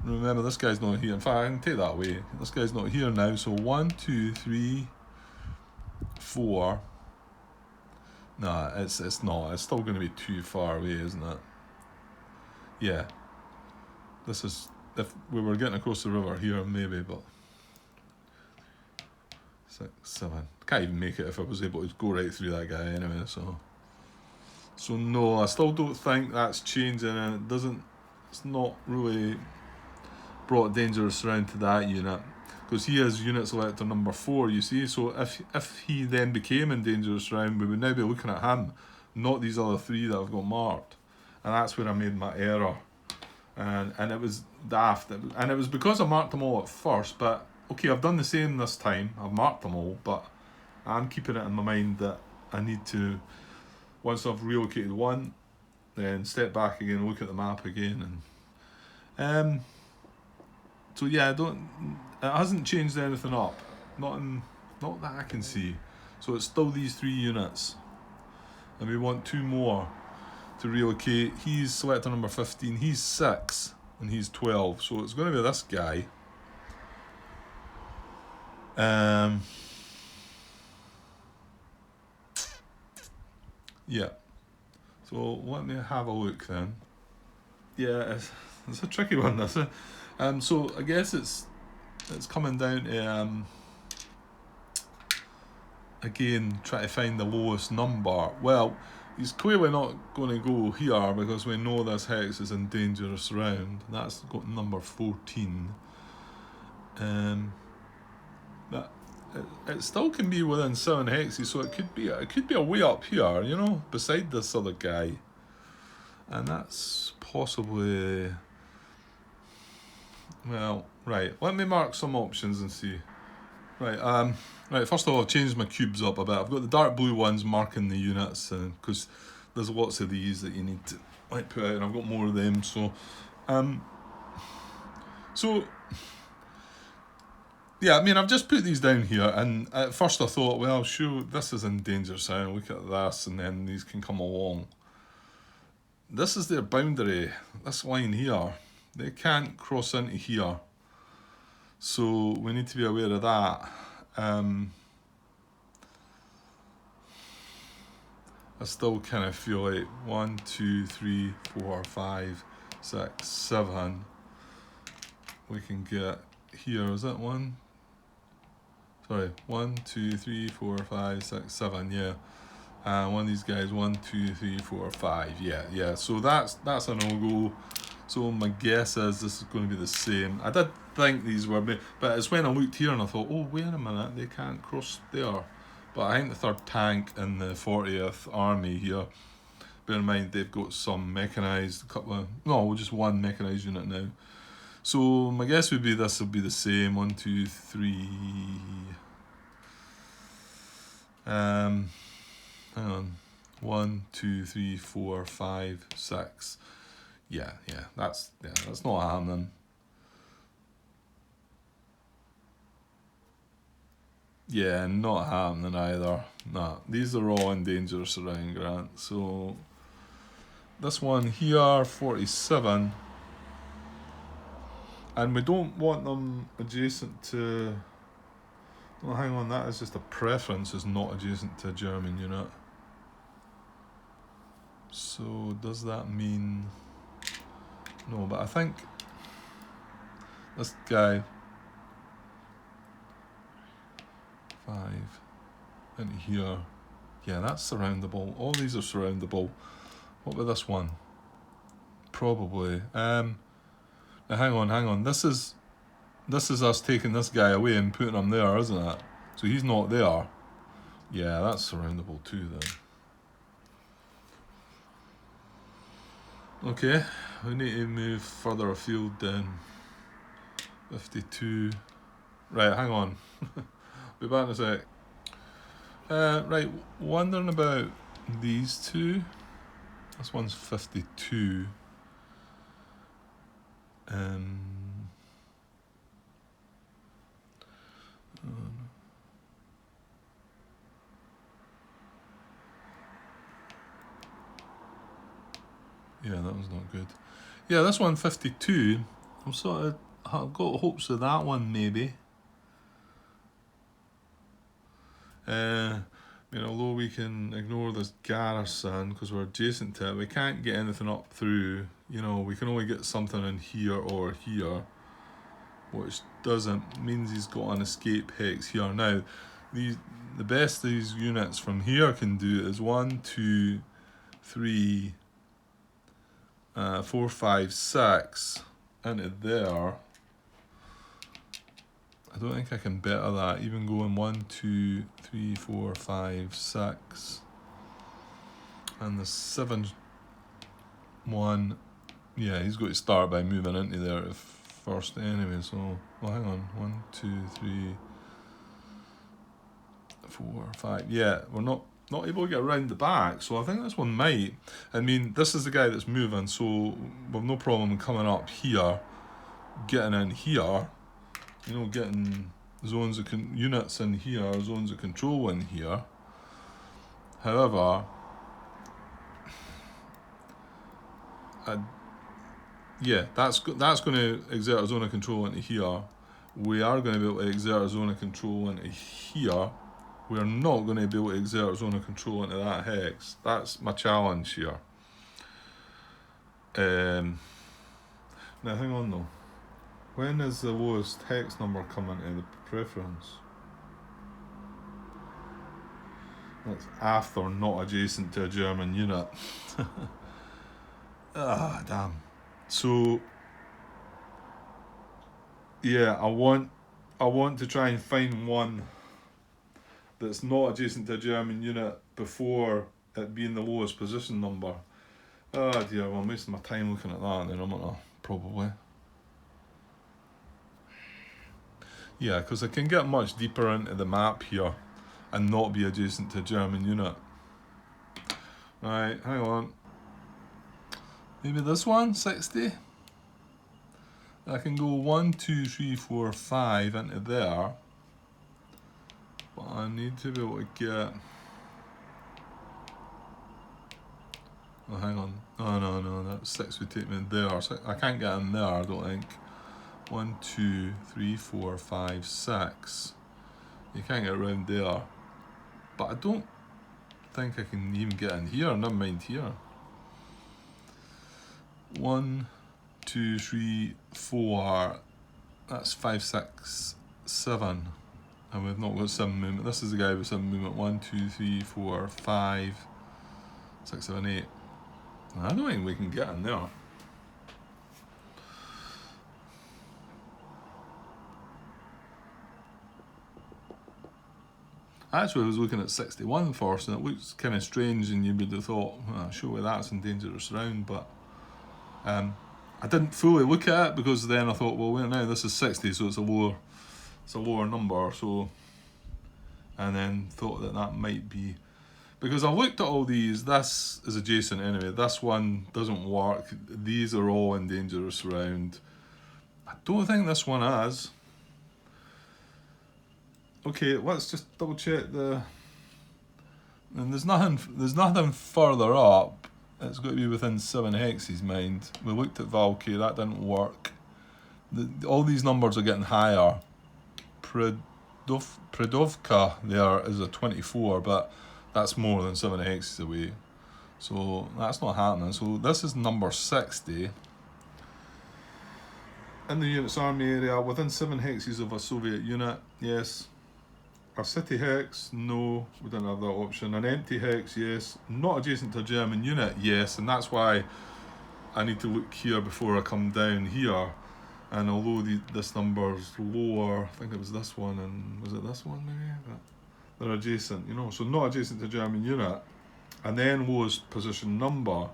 S1: Remember, this guy's not here. In fact, I can take that away. This guy's not here now. So 1, 2, 3, 4. Nah, it's not. It's still going to be too far away, isn't it? Yeah. This is, if we were getting across the river here, maybe, but 6, 7. Can't even make it if I was able to go right through that guy anyway. So no, I still don't think that's changing, and it doesn't. It's not really brought dangerous around to that unit, because he is unit selector number 4, you see. So if he then became in dangerous round, we would now be looking at him, not these other 3 that I've got marked. And that's where I made my error. And it was daft. And it was because I marked them all at first, but okay, I've done the same this time. I've marked them all, but I'm keeping it in my mind that I need to, once I've relocated one, then step back again, look at the map again, and so yeah, it hasn't changed anything up. Not that I can see. So it's still these 3 units. And we want 2 more to relocate. He's selector number 15, he's 6, and he's 12. So it's going to be this guy. Yeah. So let me have a look then. Yeah, it's a tricky one, this. So I guess it's coming down to again try to find the lowest number. Well, he's clearly not going to go here because we know this hex is in dangerous round. That's got number 14. But it still can be within 7 hexes, so it could be a way up here, you know, beside this other guy, and that's possibly. Well, right. Let me mark some options and see. Right. Right. First of all, I've changed my cubes up a bit. I've got the dark blue ones marking the units, because there's lots of these that you need to put out, and I've got more of them. So, yeah. I mean, I've just put these down here, and at first I thought, well, sure, this is in danger zone. Look at this, and then these can come along. This is their boundary. This line here. They can't cross into here, so we need to be aware of that. I still kind of feel like 1, 2, 3, 4, 5, 6, 7. We can get here. Is that 1? Sorry, 1, 2, 3, 4, 5, 6, 7. Yeah. One of these guys, 1, 2, 3, 4, 5. Yeah. So that's a no-go. So my guess is this is going to be the same. I did think these were, but it's when I looked here and I thought, oh, wait a minute, they can't cross there. But I think the 3rd tank in the 40th Army here, bear in mind they've got some mechanised, just one mechanised unit now. So my guess would be this will be the same. 1, 2, 3. Hang on. 1, 2, 3, 4, 5, 6. Yeah, that's not happening. Yeah, not happening either. Nah, these are all in dangerous around Grant. So this one here, 47. And we don't want them adjacent to... Well, hang on, that is just a preference, is not adjacent to a German unit. So does that mean... No, but I think this guy... 5 into here. Yeah, that's surroundable. All these are surroundable. What about this one? Probably. Now hang on. This is us taking this guy away and putting him there, isn't it? So he's not there. Yeah, that's surroundable too then. Okay, we need to move further afield then. 52. Right, hang on. Be back in a sec. Right, wondering about these two. This one's 52. Yeah, that one's not good. Yeah, this one 52. I've got hopes of that one maybe. Although we can ignore this garrison because we're adjacent to it, we can't get anything up through. We can only get something in here or here, which means he's got an escape hex here. Now, the best these units from here can do is 1, 2, 3, 4, 5, 6 into there. I don't think I can better that. Even going 1, 2, 3, 4, 5, 6. And the 7th one, yeah, he's got to start by moving into there first anyway. So, well, hang on. 1, 2, 3, 4, 5. Yeah, we're not able to get around the back. So I think this one might. I mean, this is the guy that's moving. So we've no problem coming up here, getting in here. Getting zones of units in here, zones of control in here. However, that's going to exert a zone of control into here. We are going to be able to exert a zone of control into here. We're not going to be able to exert a zone of control into that hex. That's my challenge here. Now, hang on though. When is the lowest hex number coming to the preference? That's after not adjacent to a German unit. Damn. So, yeah, I want to try and find one that's not adjacent to a German unit before it being the lowest position number. Oh dear, well, I'm wasting my time looking at that, then I'm gonna probably. Yeah, because I can get much deeper into the map here and not be adjacent to a German unit. Right, hang on. Maybe this one, 60. I can go 1, 2, 3, 4, 5 into there. But I need to be able to get... Oh, hang on. Oh, no, that 6 would take me there. So I can't get in there, I don't think. 1, 2, 3, 4, 5, 6. You can't get around there. But I don't think I can even get in here, never mind here. 1, 2, 3, 4. That's 5, 6, 7. And we've not got 7 movement. This is the guy with 7 movement. 1, 2, 3, 4, 5, 6, 7, 8. I don't think we can get in there. Actually, I was looking at 61 first, and it looks kind of strange, and you would have thought, surely that's in dangerous round, but I didn't fully look at it, because then I thought, well, wait now, this is 60, so it's a lower number, so, and then thought that might be, because I looked at all these, this is adjacent anyway, this one doesn't work, these are all in dangerous round. I don't think this one is. Okay, let's just double check and there's nothing further up. It's got to be within 7 hexes, mind. We looked at Valkyrie, that didn't work. All these numbers are getting higher. Predovka there is a 24, but that's more than 7 hexes away. So that's not happening. So this is number 60. In the unit's army area, within 7 hexes of a Soviet unit, yes. A city hex, no, we don't have that option. An empty hex, yes. Not adjacent to a German unit, yes. And that's why I need to look here before I come down here. And although this number's lower, I think it was this one, and was it this one maybe? They're adjacent, you know. So not adjacent to a German unit. And then lowest position number.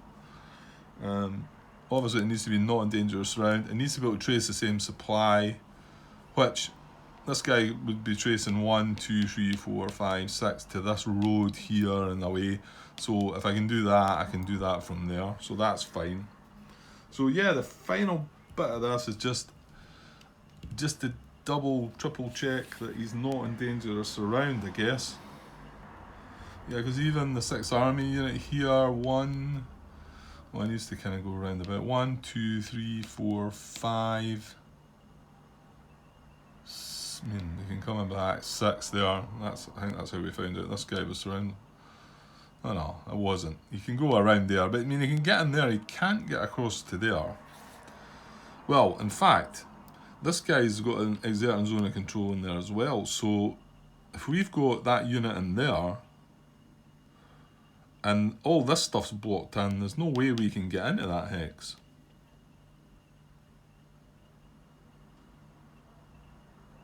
S1: Obviously it needs to be not in dangerous round. It needs to be able to trace the same supply, which this guy would be tracing 1, 2, 3, 4, 5, 6 to this road here and away. So if I can do that, I can do that from there. So that's fine. So yeah, the final bit of this is just to double, triple check that he's not in dangerous round, I guess. Yeah, because even the 6th Army unit here, one needs to kind of go around about 1, 2, 3, 4, 5. I mean, you can come in back 6 there. I think that's how we found it. This guy was around. Oh no, it wasn't. You can go around there, but I mean, you can get in there. You can't get across to there. Well, in fact, this guy's got an exerting zone of control in there as well. So if we've got that unit in there, and all this stuff's blocked in, there's no way we can get into that hex.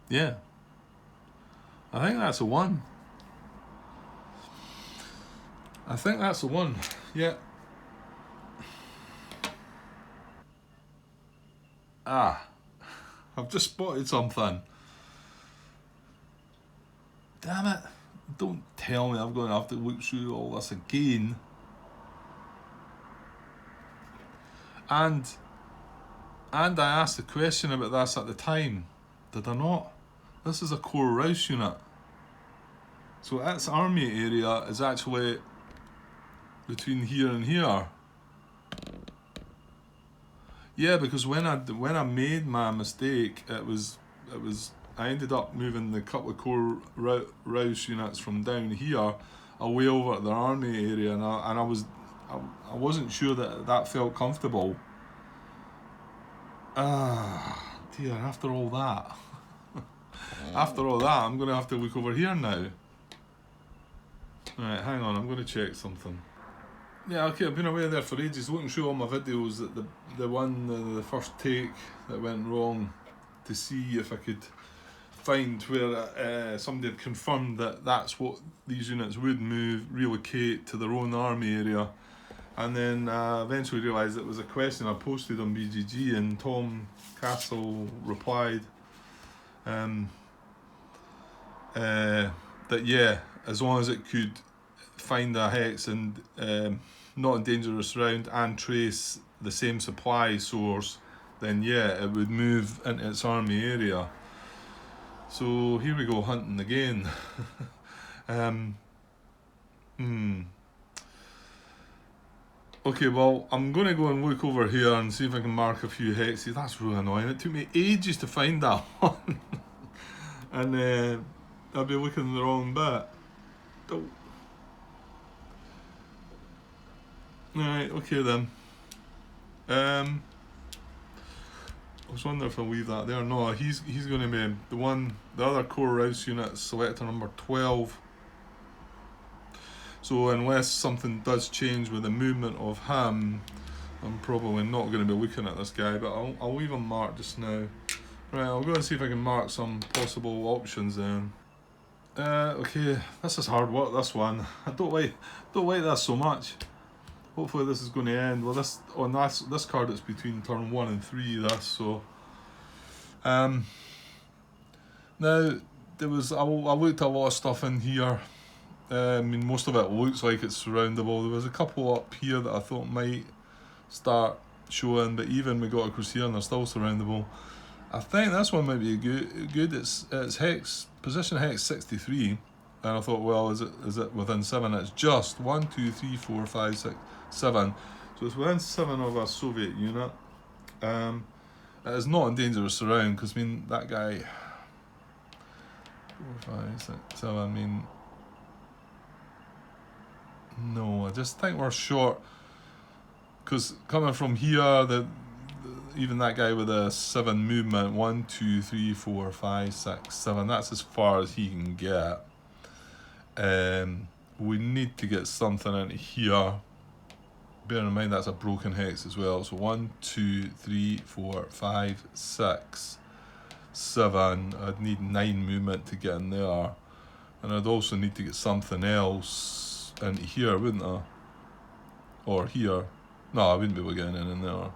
S1: Yeah. I think that's a 1. I think that's a 1. Yeah. I've just spotted something. Damn it. Don't tell me I'm going to have to look through all this again. And I asked the question about this at the time. Did I not? This is a core Rouse unit. So its army area is actually between here and here. Yeah, because when I made my mistake, it was I ended up moving the couple of core Rouse units from down here away over at the army area, and I wasn't sure that felt comfortable. Dear, after all that. After all that, I'm going to have to look over here now. Right, hang on, I'm going to check something. Yeah, okay, I've been away there for ages, looking through all my videos, that the first take that went wrong, to see if I could find where somebody had confirmed that that's what these units would relocate to their own army area. And then eventually realised it was a question I posted on BGG, and Tom Castle replied that yeah, as long as it could find a hex and not in dangerous round and trace the same supply source, then yeah, it would move into its army area. So here we go, hunting again. Okay, well, I'm going to go and look over here and see if I can mark a few hexes. That's really annoying. It took me ages to find that one. And I'll be looking in the wrong bit. Oh. Right, okay then. I was wondering if I'll leave that there. No, he's going to be the other core rouse unit, selector number 12. So unless something does change with the movement of him, I'm probably not going to be looking at this guy, but I'll leave him marked just now. Right, I'll go and see if I can mark some possible options then. Okay, this is hard work, this one. I don't like this so much. Hopefully this is going to end. Well, this card it's between turn 1 and 3, this, so... now, I looked at a lot of stuff in here. I mean, most of it looks like it's surroundable. There was a couple up here that I thought might start showing, but even we got across here and they're still surroundable. I think this one might be good. It's hex, position hex 63, and I thought, well, is it within 7? It's just 1, 2, 3, 4, 5, 6, 7. So it's within 7 of a Soviet unit. It is not in danger of surround, because I mean that guy 4, 5, 6, 7, I mean, no, I just think we're short, because coming from here, even that guy with a 7 movement, 1, 2, 3, 4, 5, 6, 7, that's as far as he can get. We need to get something into here. Bear in mind that's a broken hex as well. So 1, 2, 3, 4, 5, 6, 7. I'd need 9 movement to get in there. And I'd also need to get something else into here, wouldn't I? Or here. No, I wouldn't be able to get in there.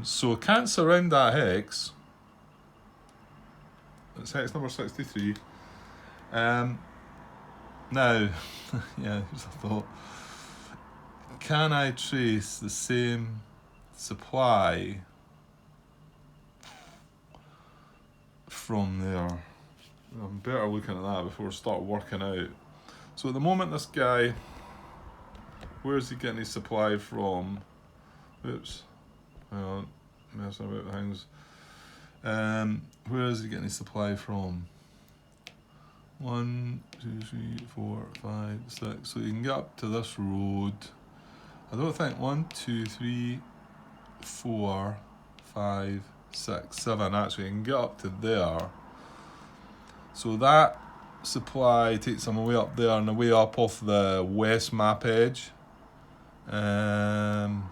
S1: So I can't surround that hex. It's hex number 63. Now, yeah, here's a thought. Can I trace the same supply from there? I'm better looking at that before I start working out. So at the moment, this guy, where's he getting his supply from? Oops. Well, messing about with things. Where is he getting his supply from? 1, 2, 3, 4, 5, 6. So you can get up to this road. I don't think 1, 2, 3, 4, 5, 6, 7. Actually, you can get up to there. So that supply takes him way up there and the way up off the west map edge. And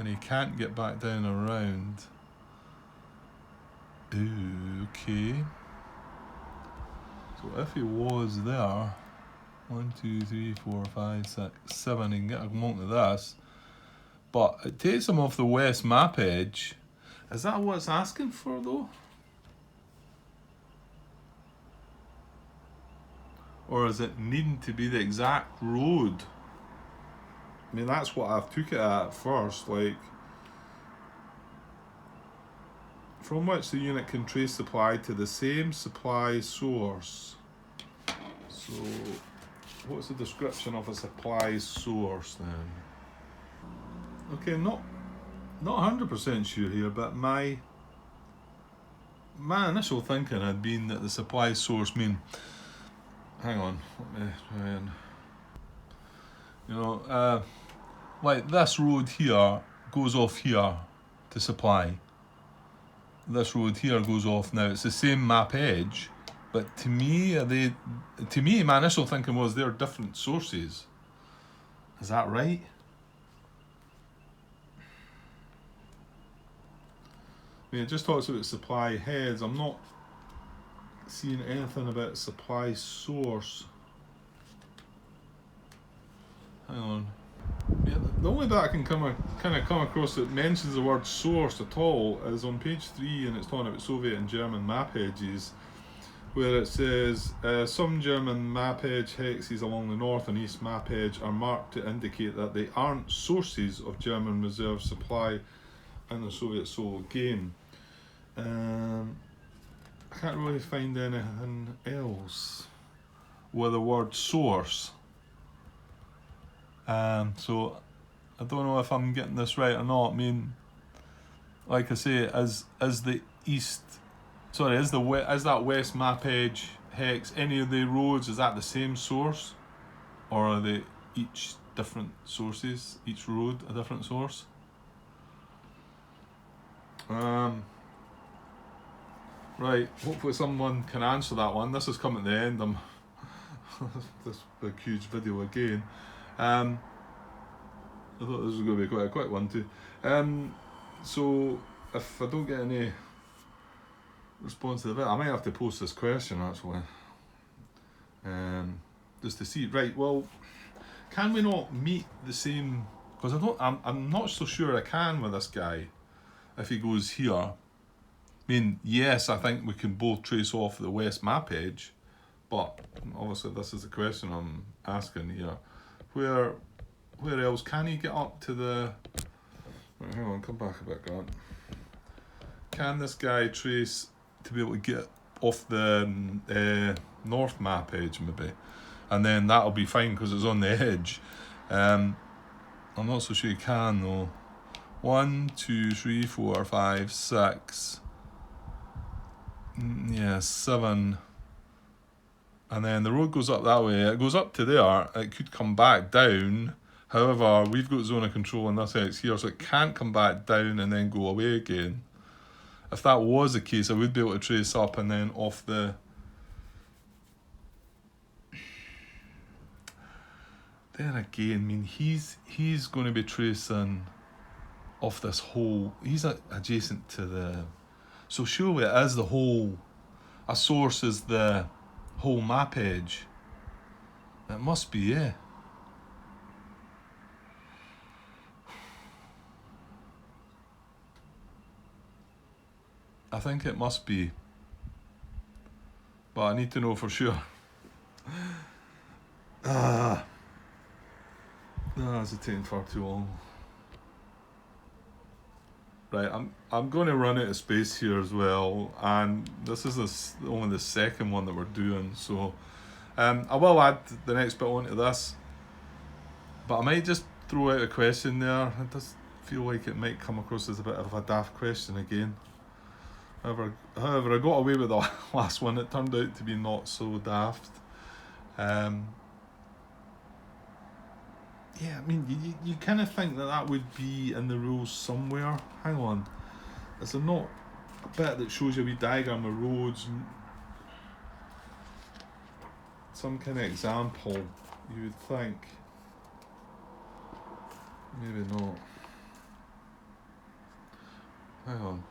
S1: he can't get back down around. Ooh, okay. So if he was there, 1, 2, 3, 4, 5, 6, 7, he can get a monk to this. But it takes him off the west map edge. Is that what it's asking for though? Or is it needing to be the exact road? I mean, that's what I took it at first, like, from which the unit can trace supply to the same supply source. So, what's the description of a supply source then? Okay, not 100% sure here, but my initial thinking had been that the supply source hang on, let me try and, like this road here goes off here to supply. This road here goes off now. It's the same map edge, but to me, my initial thinking was they're different sources. Is that right? I mean, it just talks about supply heads. I'm not seeing anything about supply source. Hang on. Yeah, the only bit I can come across that mentions the word source at all is on page 3, and it's talking about Soviet and German map edges, where it says some German map edge hexes along the north and east map edge are marked to indicate that they aren't sources of German reserve supply in the Soviet solo game. I can't really find anything else with the word source. So I don't know if I'm getting this right or not. I mean, like I say, is that west map edge hex, any of the roads, is that the same source, or are they each different sources? Each road a different source? Right, hopefully someone can answer that one. This has come at the end. I'm this big huge video again. I thought this was going to be quite a quick one too. So if I don't get any response to the video, I might have to post this question actually. Just to see. Right, well, can we not meet the same? Because I'm not so sure I can with this guy. If he goes here, I mean, yes, I think we can both trace off the west map edge, but obviously this is the question I'm asking here. Where else can he get up to the? Right, hang on, come back a bit, Grant. Can this guy trace to be able to get off the north map edge maybe, and then that'll be fine because it's on the edge. I'm not so sure you can though. 1, 2, 3, 4, 5, 6. Yeah, 7. And then the road goes up that way. It goes up to there. It could come back down. However, we've got zone of control on this X here, so it can't come back down and then go away again. If that was the case, I would be able to trace up and then off the... Then again, I mean, he's going to be tracing off this whole... He's adjacent to the... So surely it is the whole... A source is the whole map edge. It must be, yeah. I think it must be. But I need to know for sure. It's taking far too long. Right, I'm going to run out of space here as well, and this is only the second one that we're doing, so I will add the next bit onto this, but I might just throw out a question there. It does feel like it might come across as a bit of a daft question again. However, I got away with the last one. It turned out to be not so daft. Yeah, I mean, you kind of think that would be in the rules somewhere. Hang on. Is there not a bit that shows you a wee diagram of roads? Some kind of example, you would think. Maybe not. Hang on.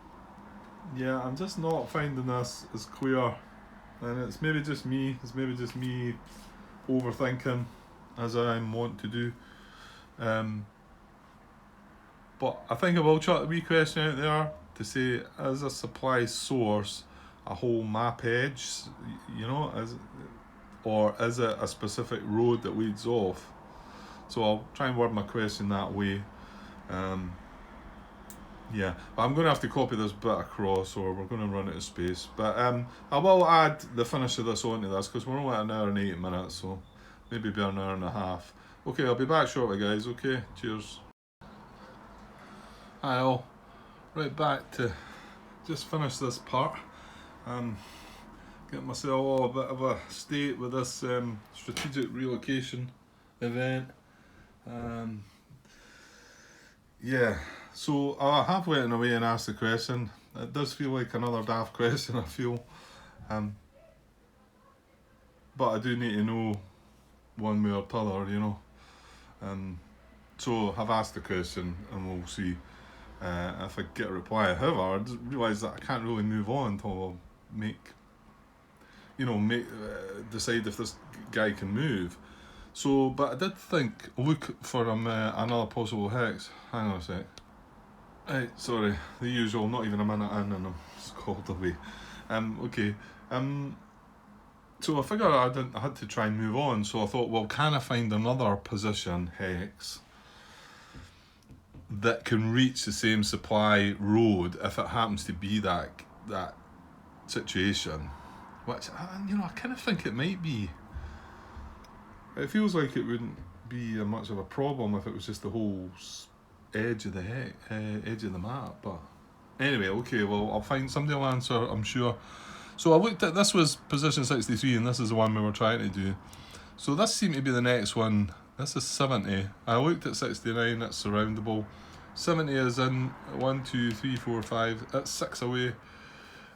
S1: Yeah, I'm just not finding this as clear. And it's maybe just me. It's maybe just me overthinking, as I want to do. But I think I will chuck a wee question out there to say, as a supply source, a whole map edge, you know, or is it a specific road that leads off? So I'll try and word my question that way. Yeah, but I'm going to have to copy this bit across, or we're going to run out of space. But I will add the finish of this onto this, because we're only at 1 hour and 8 minutes, so maybe be 1 hour and a half. Okay, I'll be back shortly, guys. Okay, cheers. Hi all. Right, back to just finish this part. Get myself a bit of a state with this strategic relocation event. Yeah, so I have went away and asked the question. It does feel like another daft question, I feel. But I do need to know one way or the other, you know. So I've asked the question and we'll see if I get a reply. However, I just realised that I can't really move on until I decide if this guy can move. So, but I did look for another possible hex. Hang on a sec. Right, sorry, the usual, not even a minute in and I'm called away. Okay. So I figured I had to try and move on, so I thought, well, can I find another position hex that can reach the same supply road if it happens to be that situation? Which, I kind of think it might be. It feels like it wouldn't be much of a problem if it was just the whole edge of the edge of the map. But anyway, okay, well, I'll find somebody will answer, I'm sure. So I looked at, this was position 63 and this is the one we were trying to do. So this seemed to be the next one. This is 70. I looked at 69, that's surroundable. 70 is in 1, 2, 3, 4, 5. That's 6 away. It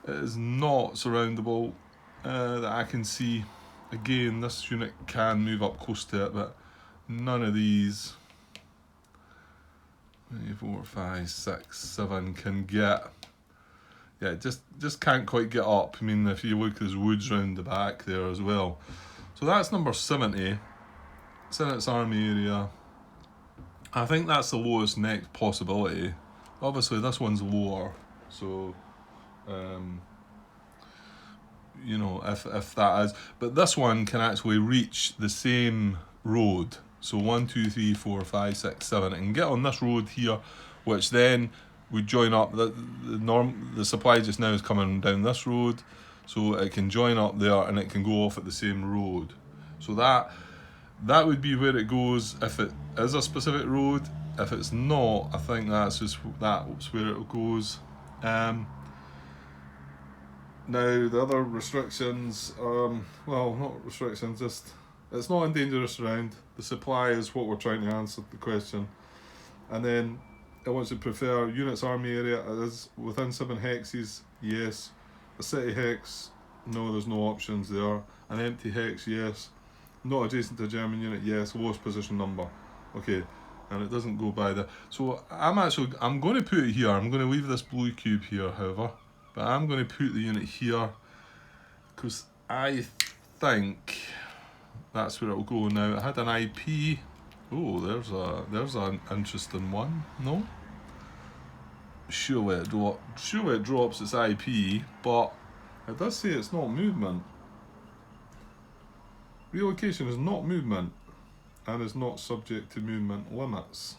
S1: is not surroundable that I can see. Again, this unit can move up close to it, but none of these 3, 4, 5, 6, 7 can get. Yeah, just can't quite get up. I mean, if you look, there's woods round the back there as well. So that's number 70. It's in its army area. I think that's the lowest next possibility. Obviously, this one's lower. So, you know, if that is. But this one can actually reach the same road. So 1, 2, 3, 4, 5, 6, 7. It can get on this road here, which then would join up. The supply just now is coming down this road, so it can join up there and it can go off at the same road. So that would be where it goes if it is a specific road. If it's not, I think that's where it goes. Now the other restrictions, well, not restrictions, just it's not in dangerous surround. The supply is what we're trying to answer the question, and then I want to prefer units army area is within 7 hexes, yes. A city hex, no, there's no options there. An empty hex, yes. Not adjacent to a German unit, yes. Lowest position number, okay. And it doesn't go by the. So I'm going to put it here. I'm going to leave this blue cube here, however, but I'm going to put the unit here because I think that's where it'll go now. It had an IP. Oh, there's an interesting one. No? Surely it drops its IP, but it does say it's not movement. Relocation is not movement and is not subject to movement limits.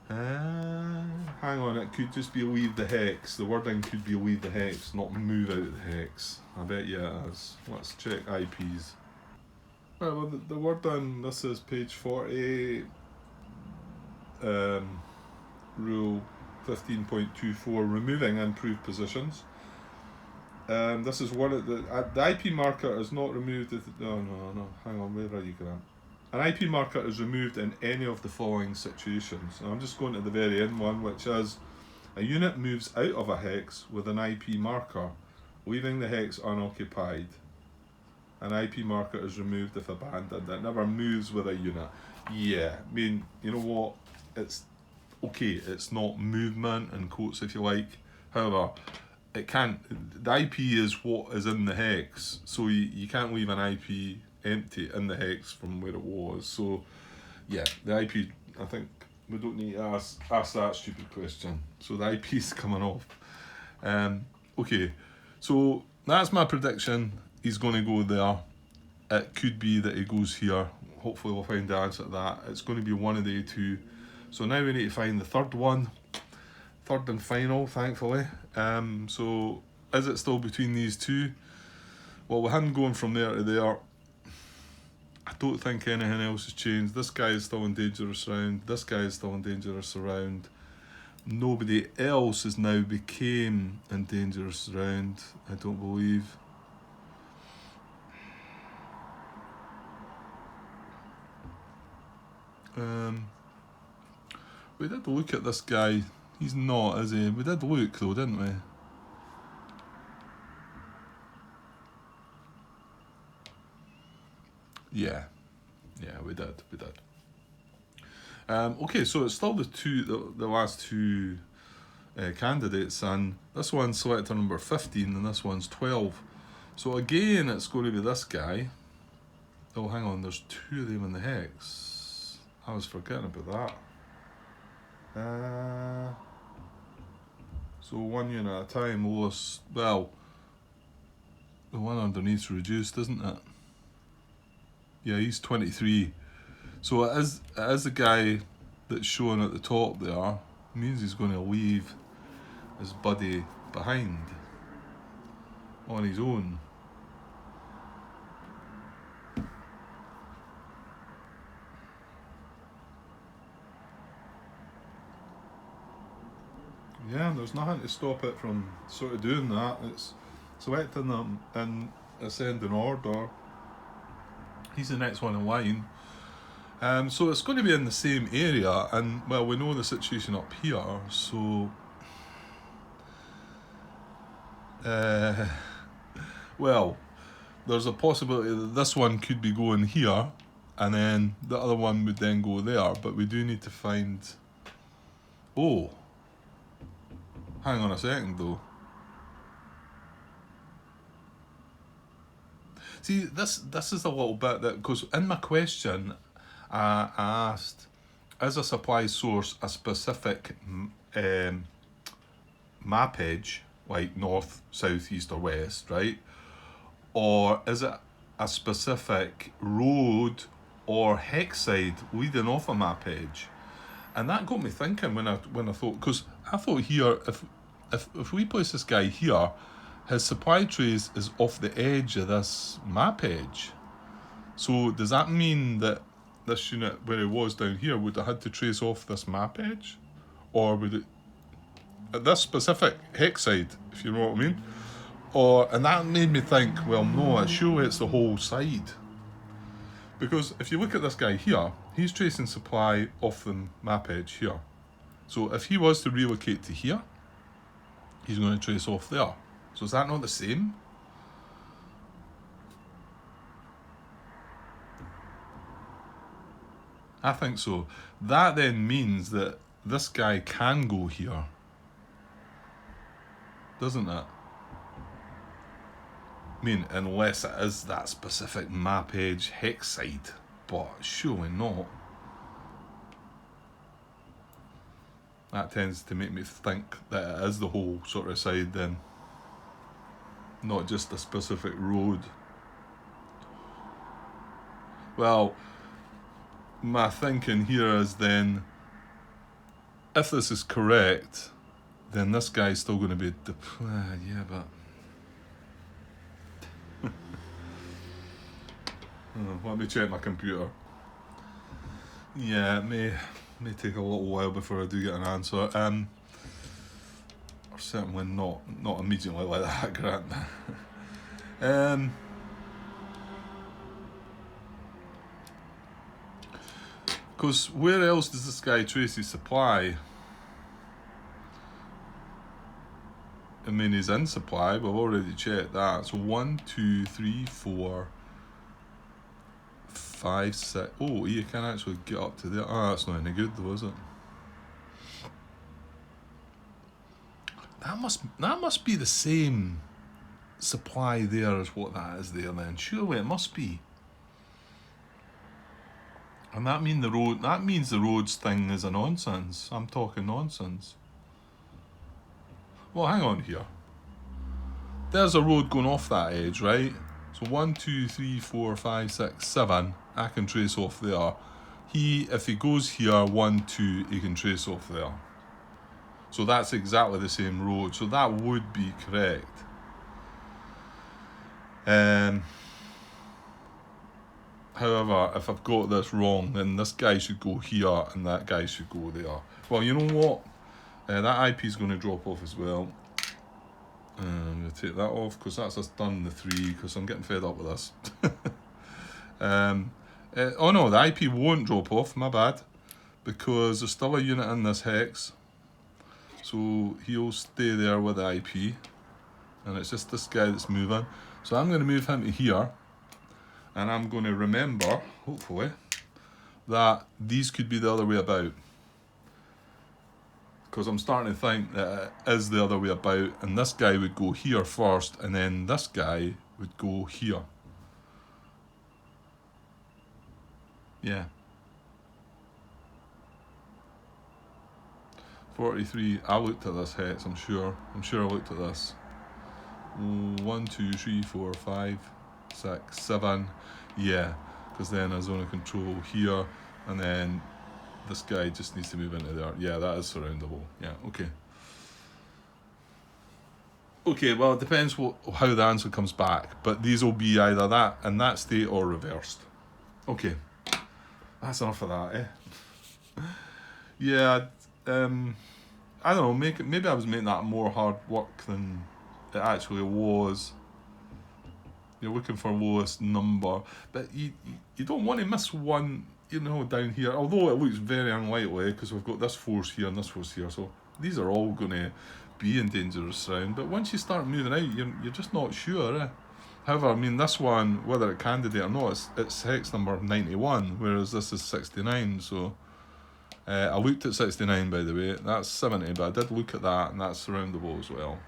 S1: Hang on, it could just be leave the hex. The wording could be leave the hex, not move out of the hex. I bet you it is. Let's check IPs. Right, well, the wording, this is page 40, rule 15.24, removing improved positions. This is one of the IP marker is not removed. No, hang on, where are you, Grant? An IP marker is removed in any of the following situations. Now, I'm just going to the very end one, which is a unit moves out of a hex with an IP marker, leaving the hex unoccupied. An IP marker is removed if abandoned. It never moves with a unit. Yeah, I mean, you know what? It's okay. It's not movement, in quotes if you like. However, it can't. The IP is what is in the hex, so you can't leave an IP empty in the hex from where it was. So, yeah, the IP. I think we don't need to ask that stupid question. So the IP is coming off. Okay, so that's my prediction. He's going to go there. It could be that he goes here. Hopefully we'll find the answer to that. It's going to be one of the two. So now we need to find the third one. Third and final, thankfully. So is it still between these two? Well, with him going from there to there, I don't think anything else has changed. This guy is still in dangerous round. This guy is still in dangerous round. Nobody else has now became in dangerous round, I don't believe. We did look at this guy. He's not, is he? We did look though, didn't we? Yeah, we did. Okay, so it's still the last two candidates, and this one's selector number 15 and this one's 12. So again, it's going to be this guy. Oh, hang on, there's two of them in the hex. I was forgetting about that. So 1 unit at a time, lowest, well, the one underneath's reduced, isn't it? Yeah, he's 23. So it is the guy that's shown at the top there. It means he's going to leave his buddy behind on his own. Yeah, there's nothing to stop it from sort of doing that. It's selecting them in ascending order. He's the next one in line. So it's going to be in the same area, and well, we know the situation up here, so well, there's a possibility that this one could be going here, and then the other one would then go there, but we do need to find... Oh, hang on a second though. See, this is a little bit that, because in my question I asked, is a supply source a specific map edge, like north, south, east or west, right? Or is it a specific road or hexide leading off a map edge? And that got me thinking when I thought, because I thought here, if we place this guy here, his supply trace is off the edge of this map edge. So does that mean that this unit, where it was down here, would have had to trace off this map edge? Or would it, at this specific hexide, if you know what I mean? And that made me think, well, no, surely it's the whole side. Because if you look at this guy here, he's tracing supply off the map edge here. So if he was to relocate to here, he's going to trace off there. So is that not the same? I think so. That then means that this guy can go here, doesn't it? I mean, unless it is that specific map edge hexide, but surely not. That tends to make me think that it is the whole sort of side then, not just a specific road. Well, my thinking here is then, if this is correct, then this guy's still going to be... yeah, but... let me check my computer. Yeah, it may take a little while before I do get an answer. Or certainly not immediately like that, Grant. Because where else does this guy trace his supply? I mean, he's in supply, we've already checked that. So 1, 2, 3, 4, 5, 6. Oh, you can actually get up to there. Oh, that's not any good though, is it? That must be the same supply there as what that is there then. Surely it must be. And that means the roads thing is a nonsense. I'm talking nonsense. Well, hang on here. There's a road going off that edge, right? So 1, 2, 3, 4, 5, 6, 7. I can trace off there. If he goes here, 1, 2, he can trace off there. So that's exactly the same road. So that would be correct. However, if I've got this wrong, then this guy should go here and that guy should go there. Well, you know what? That IP is going to drop off as well. I'm going to take that off because that's us done the 3, because I'm getting fed up with this. Oh no, the IP won't drop off, my bad, because there's still a unit in this hex. So he'll stay there with the IP, and it's just this guy that's moving. So I'm going to move him to here, and I'm going to remember, hopefully, that these could be the other way about. Because I'm starting to think that it is the other way about, and this guy would go here first, and then this guy would go here. Yeah. 43, I looked at this hex, I'm sure I looked at this. 1, 2, 3, 4, 5, 6, 7, yeah, because then a zone of control here, and then this guy just needs to move into there. Yeah, that is surroundable. Yeah, okay. Okay, well, it depends how the answer comes back, but these will be either that in that state or reversed. Okay, that's enough of that, eh? Yeah, I don't know, maybe I was making that more hard work than it actually was. You're looking for lowest number, but you don't want to miss one. you know, down here, although it looks very unlikely because we've got this force here and this force here, so these are all going to be in dangerous surround. But once you start moving out, you're just not sure. However, I mean, this one, whether it candidate or not, it's hex number 91, whereas this is 69. So I looked at 69, by the way. That's 70, but I did look at that, and that's surroundable as well.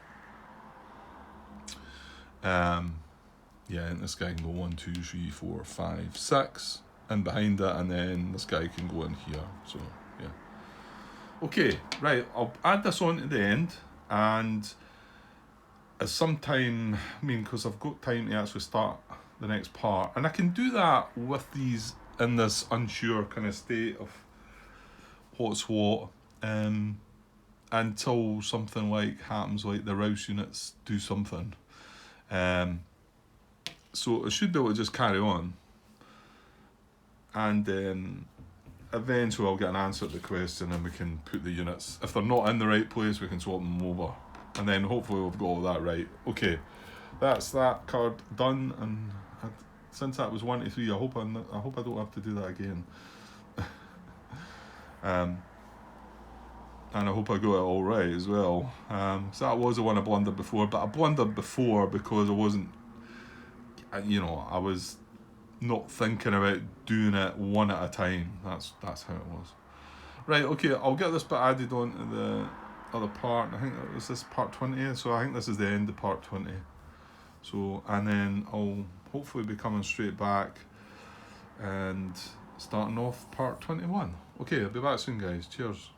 S1: Yeah, and this guy can go 1, 2, 3, 4, 5, 6 in behind it, and then this guy can go in here. So yeah. Okay, right. I'll add this on to the end, and as sometime, I mean, because I've got time to actually start the next part, and I can do that with these in this unsure kind of state of what's what, until something like happens, like the Rouse units do something. So I should be able to just carry on, and eventually I'll get an answer to the question, and we can put the units, if they're not in the right place, we can swap them over, and then hopefully we've got all that right. Okay, that's that card done, and since that was 1 to 3, I hope I don't have to do that again. And I hope I got it all right as well. So that was the one I blundered before, but I blundered before because I wasn't, you know, I was not thinking about doing it one at a time. That's how it was. Right, okay, I'll get this bit added on to the other part. I think it was this part 20, so I think this is the end of part 20. So, and then I'll hopefully be coming straight back and starting off part 21. Okay, I'll be back soon, guys. Cheers.